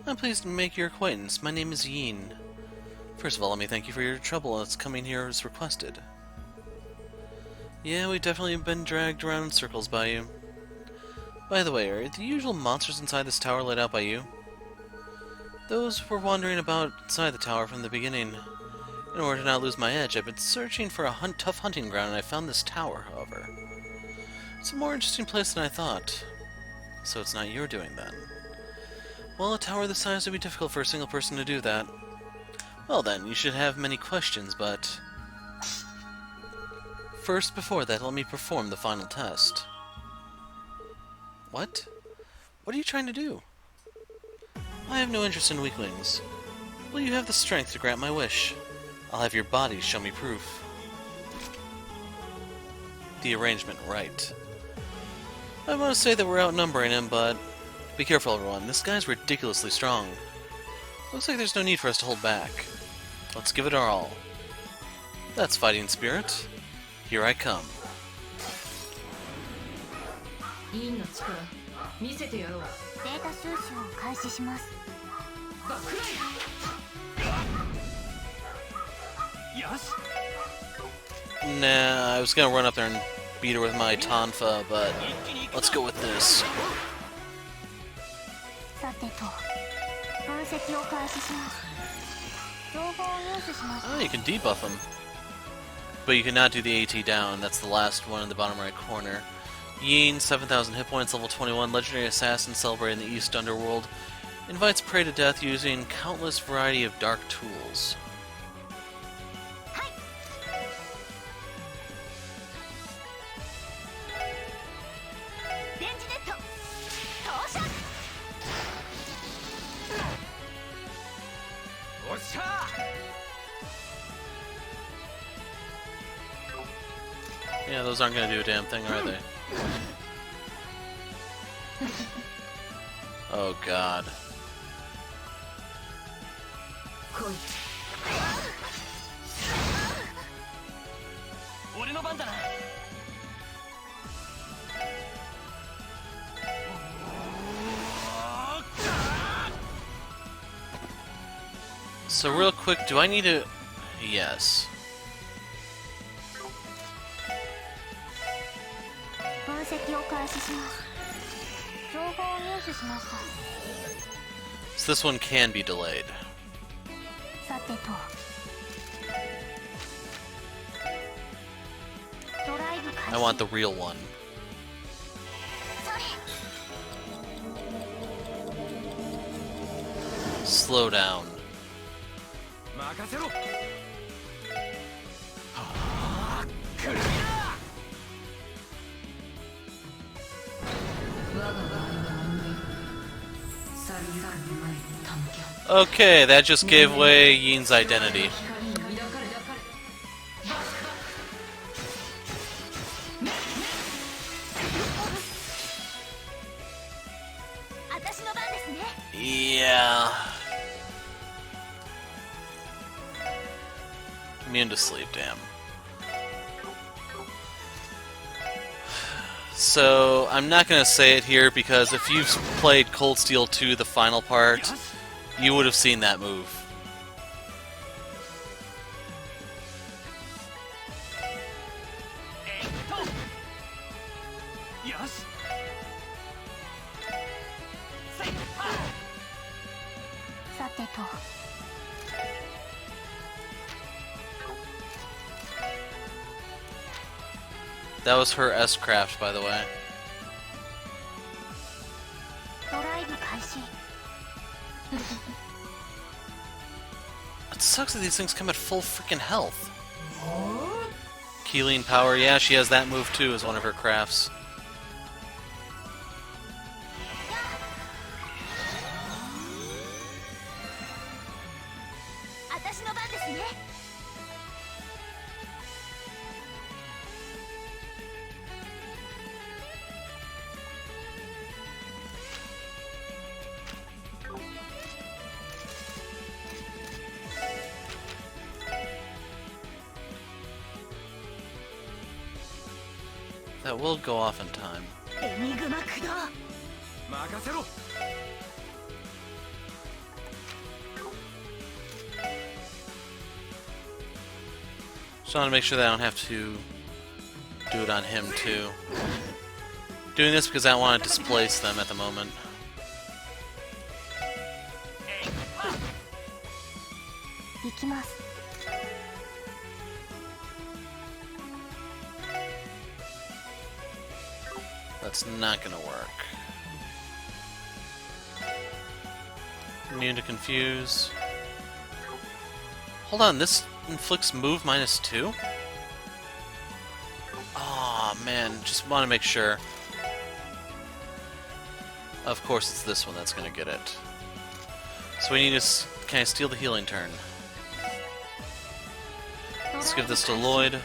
I'm pleased to make your acquaintance. My name is Yin. First of all, let me thank you for your trouble as coming here as requested. Yeah, we've definitely been dragged around in circles by you. By the way, are the usual monsters inside this tower laid out by you? Those were wandering about inside the tower from the beginning. In order to not lose my edge, I've been searching for a tough hunting ground, and I found this tower, however. It's a more interesting place than I thought. So it's not your doing, then. Well, a tower this size would be difficult for a single person to do that. Well then, you should have many questions, but... First, before that, let me perform the final test. What? What are you trying to do? I have no interest in weaklings. Will you have the strength to grant my wish? I'll have your body show me proof. The arrangement right. I want to say that we're outnumbering him, but... Be careful, everyone. This guy's ridiculously strong. Looks like there's no need for us to hold back. Let's give it our all. That's fighting spirit. Here I come. Nah, I was gonna run up there and beat her with my Tonfa, but let's go with this. Oh, you can debuff him. But you cannot do the AT down. That's the last one in the bottom right corner. Yin, 7,000 hit points, level 21, legendary assassin celebrating the East Underworld. Invites prey to death using countless variety of dark tools. Yeah, those aren't gonna do a damn thing, are they? Oh god. So real quick, do I need to... Yes. So this one can be delayed. I want the real one. Slow down. Okay, that just gave away Yin's identity. Yeah. Immune to sleep, damn. So, I'm not gonna say it here because if you've played Cold Steel 2, the final part, you would have seen that move. That was her S-Craft, by the way. It sucks that these things come at full freaking health. Keeling power, yeah, she has that move too as one of her crafts. that will go off in time. Just want to make sure that I don't have to do it on him too. Doing this because I don't want to displace them at the moment. That's not gonna work. Immune to confuse. Hold on, this inflicts move -2? Aw, man, just want to make sure. Of course it's this one that's gonna get it. So we need to kind of steal the healing turn. Let's give this to Lloyd.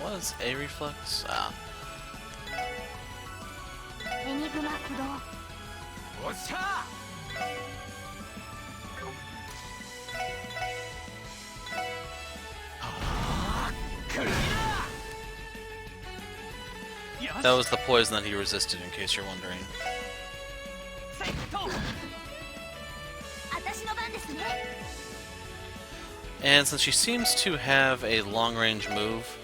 What is A reflex? Ah. That was the poison that he resisted, in case you're wondering. And since she seems to have a long-range move,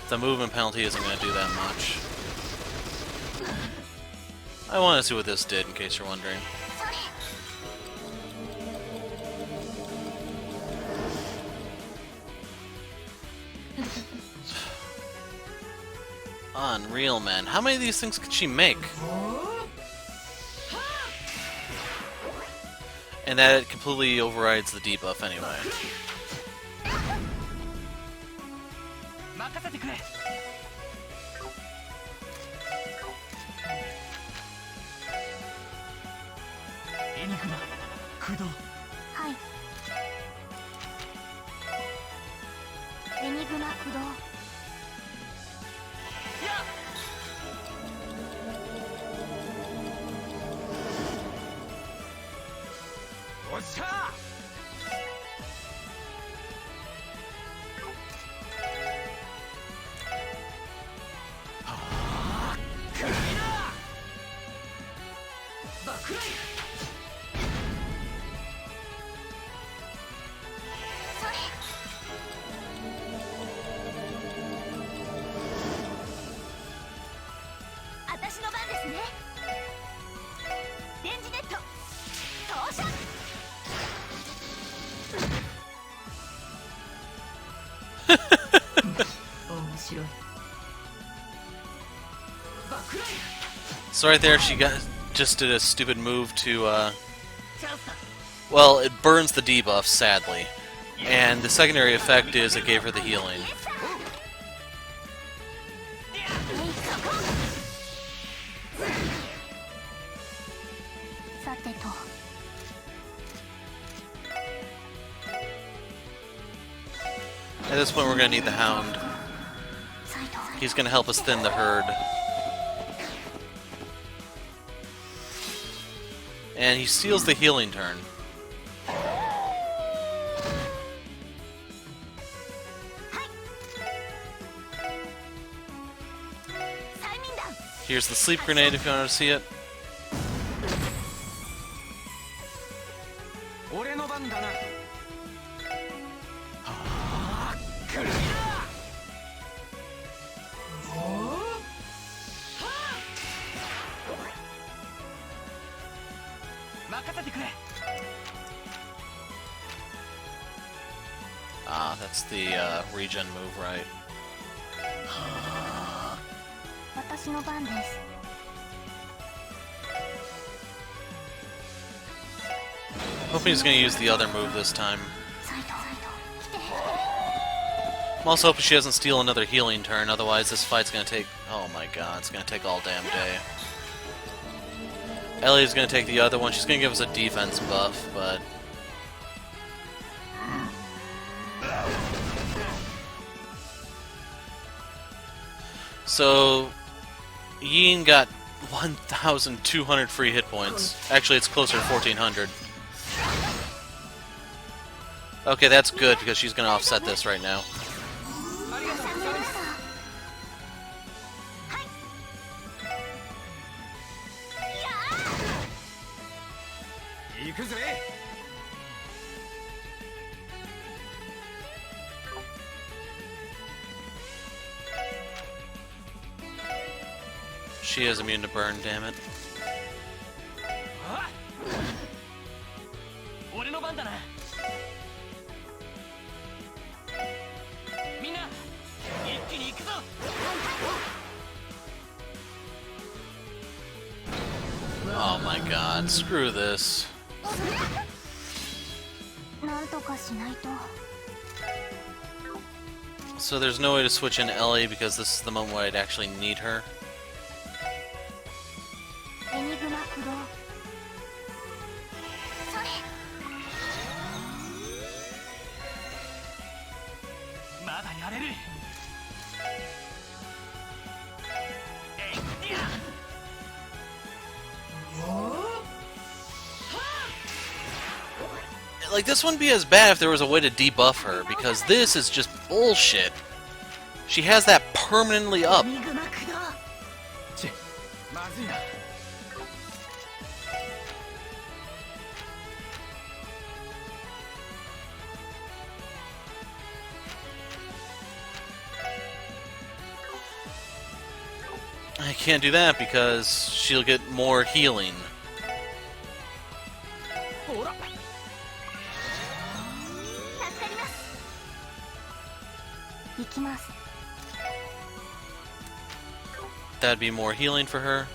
the movement penalty isn't going to do that much. I want to see what this did, in case you're wondering. Unreal, man. How many of these things could she make? And that it completely overrides the debuff anyway. So right there, she just did a stupid move to, well, it burns the debuff, sadly. And the secondary effect is it gave her the healing. At this point, we're going to need the Hound. He's going to help us thin the herd. And he steals the healing turn. Here's the sleep grenade if you want to see it. Ah, that's the regen move, right? Hoping he's going to use the other move this time. I'm also hoping she doesn't steal another healing turn, otherwise this fight's gonna take... Oh my god, it's gonna take all damn day. Ellie's gonna take the other one. She's gonna give us a defense buff, but... So... Yin got 1,200 free hit points. Actually, it's closer to 1,400. Okay, that's good, because she's gonna offset this right now. She is immune to burn, damn it. Oh my god, screw this. So there's no way to switch in Ellie because this is the moment where I'd actually need her. Like, this wouldn't be as bad if there was a way to debuff her, because this is just bullshit. She has that permanently up. I can't do that because she'll get more healing. That'd be more healing for her.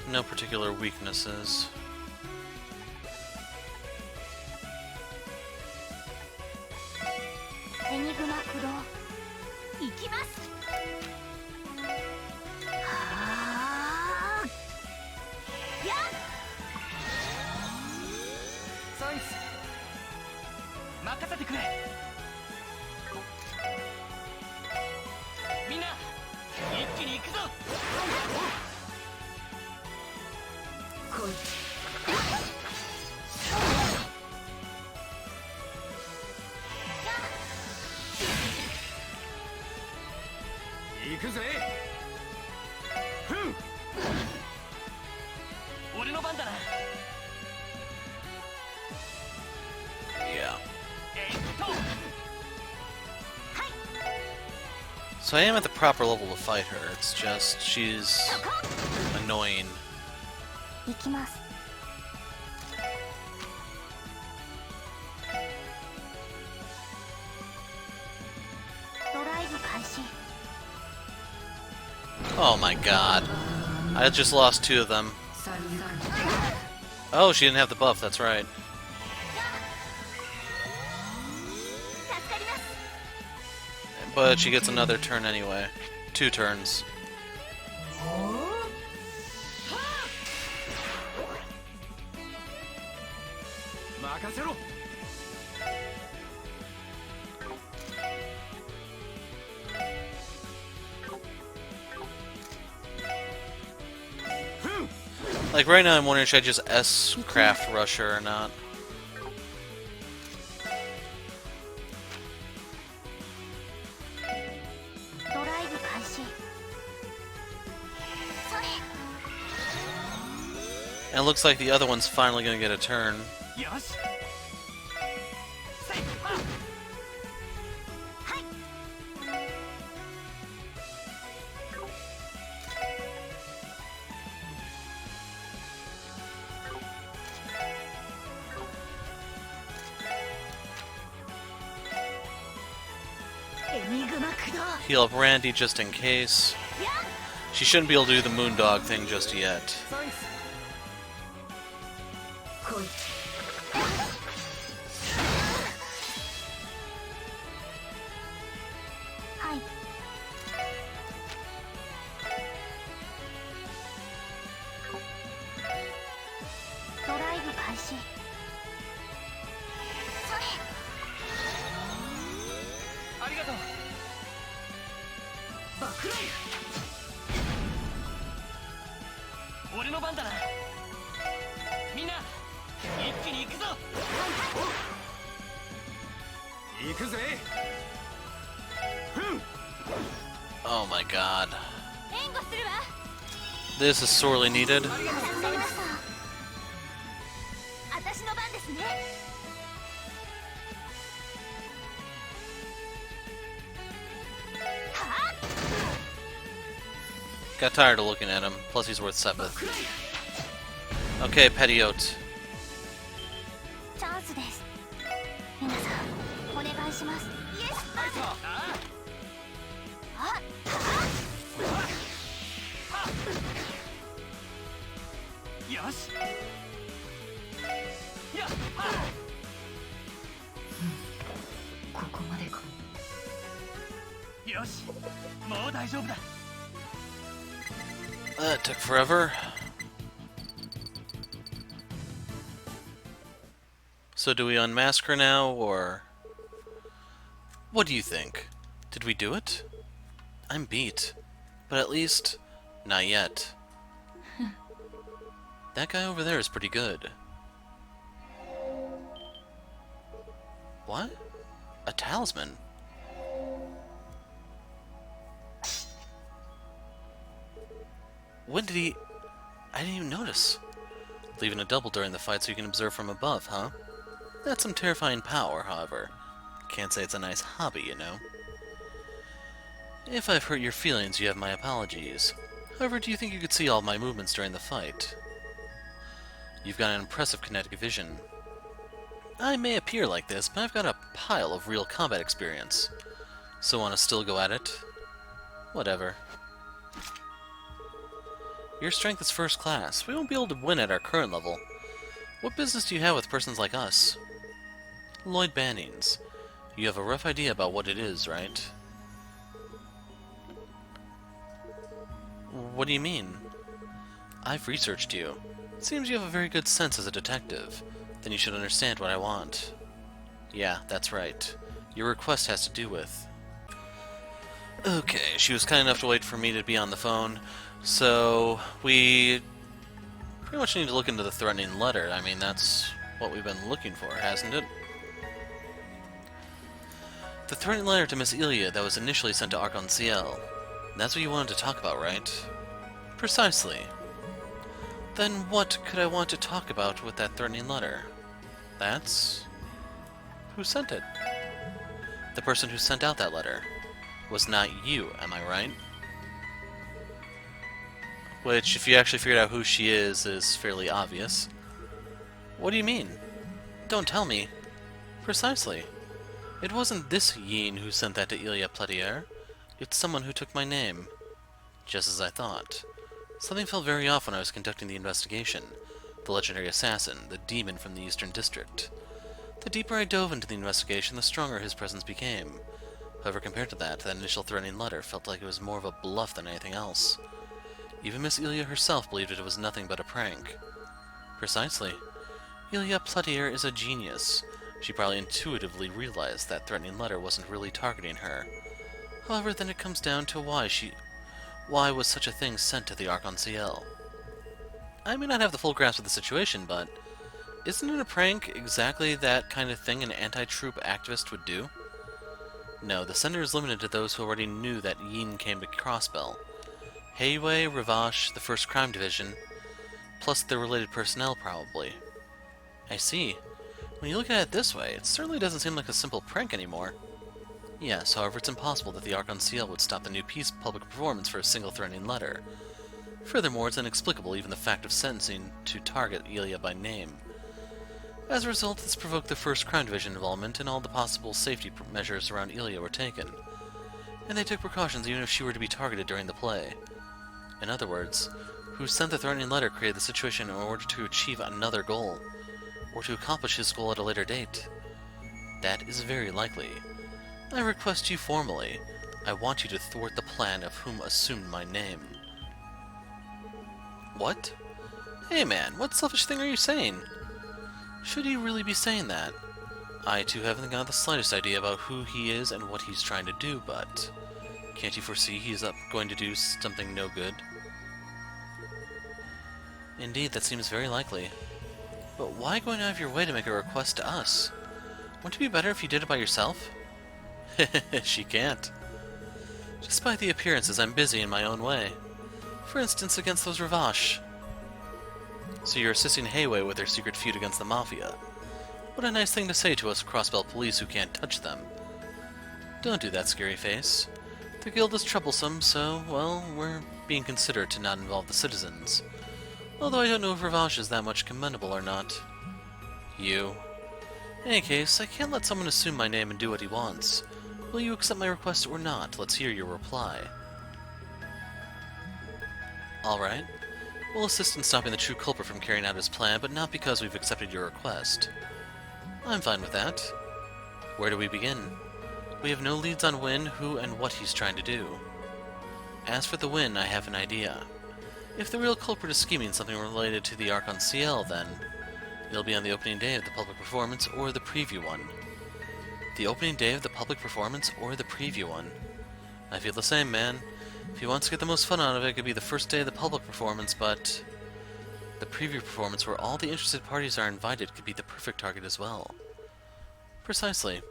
No particular weaknesses. Yeah. So I am at the proper level to fight her, it's just she's annoying. Oh my god. I just lost 2 of them. Oh, she didn't have the buff, that's right. But she gets another turn anyway. 2 turns. Like right now I'm wondering should I just S-Craft Rush her or not. And it looks like the other one's finally gonna get a turn. Heal up Randy just in case. She shouldn't be able to do the Moondog thing just yet. Oh my god. This is sorely needed. Got tired of looking at him, plus he's worth 7. Okay, Pettiot. That took forever. So do we unmask her now, or... What do you think? Did we do it? I'm beat. But at least... not yet. That guy over there is pretty good. What? A talisman? When did he... I didn't even notice. Leaving a double during the fight so you can observe from above, huh? That's some terrifying power, however. Can't say it's a nice hobby, you know. If I've hurt your feelings, you have my apologies. However, do you think you could see all my movements during the fight? You've got an impressive kinetic vision. I may appear like this, but I've got a pile of real combat experience. So wanna still go at it? Whatever. Your strength is first class. We won't be able to win at our current level. What business do you have with persons like us? Lloyd Bannings. You have a rough idea about what it is, right? What do you mean? I've researched you. It seems you have a very good sense as a detective. Then you should understand what I want. Yeah, that's right. Your request has to do with... Okay, she was kind enough to wait for me to be on the phone, so we pretty much need to look into the threatening letter. I mean, that's what we've been looking for, hasn't it? The threatening letter to Miss Ilya that was initially sent to Arc-en-Ciel. That's what you wanted to talk about, right? Precisely. Then what could I want to talk about with that threatening letter? That's... who sent it? The person who sent out that letter was not you, am I right? Which, if you actually figured out who she is fairly obvious. What do you mean? Don't tell me. Precisely. It wasn't this Yin who sent that to Ilya Platier. It's someone who took my name. Just as I thought. Something felt very off when I was conducting the investigation. The legendary assassin, the demon from the Eastern District. The deeper I dove into the investigation, the stronger his presence became. However, compared to that initial threatening letter felt like it was more of a bluff than anything else. Even Miss Ilya herself believed it was nothing but a prank. Precisely. Ilya Platier is a genius. She probably intuitively realized that threatening letter wasn't really targeting her. However, then it comes down to why was such a thing sent to the Arc-en-Ciel? I may not have the full grasp of the situation, but isn't it a prank exactly that kind of thing an anti-troop activist would do? No, the sender is limited to those who already knew that Yin came to Crossbell. Heiwei, Ravache, the 1st Crime Division. plus the related personnel, probably. I see. When you look at it this way, it certainly doesn't seem like a simple prank anymore. Yes, however, it's impossible that the Archon-Ciel would stop the new piece public performance for a single threatening letter. Furthermore, it's inexplicable even the fact of sentencing to target Ilya by name. As a result, this provoked the first Crime Division involvement, and all the possible safety measures around Ilya were taken. And they took precautions even if she were to be targeted during the play. In other words, who sent the threatening letter created the situation in order to achieve another goal, or to accomplish his goal at a later date. That is very likely. I request you formally. I want you to thwart the plan of whom assumed my name. What? Hey man, what selfish thing are you saying? Should he really be saying that? I too haven't got the slightest idea about who he is and what he's trying to do, but can't you foresee he's going to do something no good? Indeed, that seems very likely. But why going out of your way to make a request to us? Wouldn't it be better if you did it by yourself? She can't. Despite the appearances, I'm busy in my own way. For instance, against those Ravash. So you're assisting Heiwei with their secret feud against the Mafia. What a nice thing to say to us crossbelt police who can't touch them. Don't do that, scary face. The guild is troublesome, so, well, we're being considerate to not involve the citizens. Although I don't know if Ravash is that much commendable or not. You. In any case, I can't let someone assume my name and do what he wants. Will you accept my request or not? Let's hear your reply. Alright. We'll assist in stopping the true culprit from carrying out his plan, but not because we've accepted your request. I'm fine with that. Where do we begin? We have no leads on Wynn, who, and what he's trying to do. As for the Wynn, I have an idea. If the real culprit is scheming something related to the Archon-Ciel, then it'll be on the opening day of the public performance or the preview one. The opening day of the public performance or the preview one. I feel the same, man. If he wants to get the most fun out of it, it could be the first day of the public performance, but the preview performance where all the interested parties are invited could be the perfect target as well. Precisely.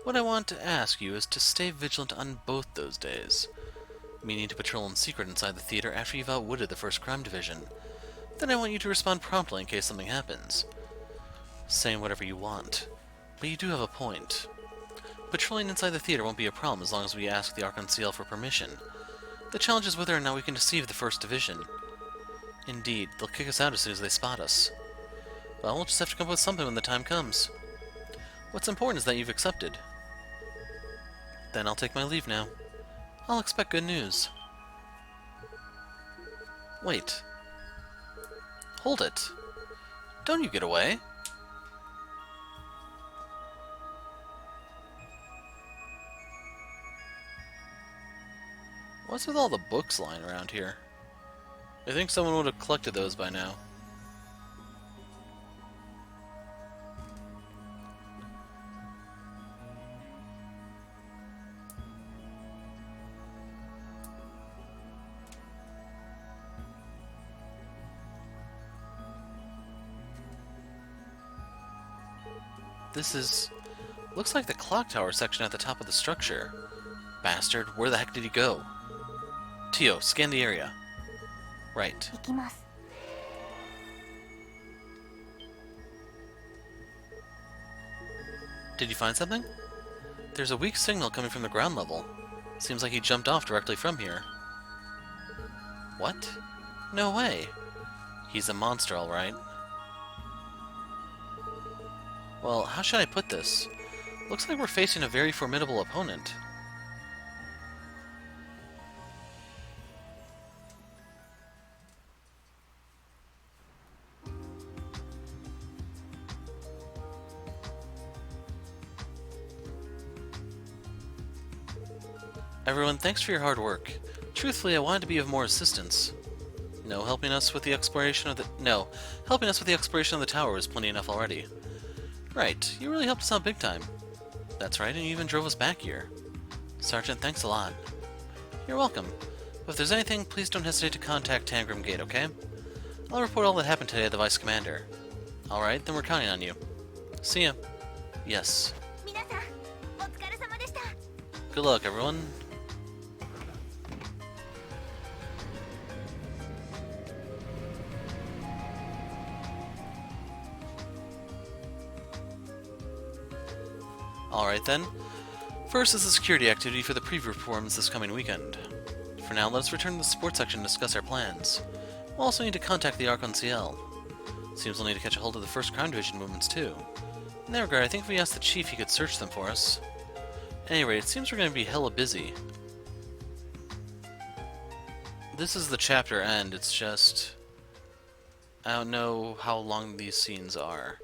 What I want to ask you is to stay vigilant on both those days, meaning to patrol in secret inside the theater after you've outwitted the first Crime Division. Then I want you to respond promptly in case something happens. Saying whatever you want. But you do have a point. Patrolling inside the theater won't be a problem as long as we ask the Archon-Ciel for permission. The challenge is whether or not we can deceive the First Division. Indeed, they'll kick us out as soon as they spot us. Well, we'll just have to come up with something when the time comes. What's important is that you've accepted. Then I'll take my leave now. I'll expect good news. Wait. Hold it. Don't you get away. What's with all the books lying around here? I think someone would have collected those by now. This is... looks like the clock tower section at the top of the structure. Bastard, where the heck did he go? Tio, scan the area. Right. Did you find something? There's a weak signal coming from the ground level. Seems like he jumped off directly from here. What? No way. He's a monster, alright. Well, how should I put this? Looks like we're facing a very formidable opponent. Everyone, thanks for your hard work. Truthfully, I wanted to be of more assistance. Helping us with the exploration of the tower is plenty enough already. Right, you really helped us out big time. That's right, and you even drove us back here. Sergeant, thanks a lot. You're welcome. But if there's anything, please don't hesitate to contact Tangram Gate, okay? I'll report all that happened today to the Vice Commander. Alright, then we're counting on you. See ya. Yes. Good luck, everyone. Alright then. First is the security activity for the preview performance this coming weekend. For now, let us return to the sports section and discuss our plans. We'll also need to contact the Archon CL. Seems we'll need to catch a hold of the first crime division movements too. In that regard, I think if we asked the chief, he could search them for us. At any rate, it seems we're going to be hella busy. This is the chapter end, it's just... I don't know how long these scenes are.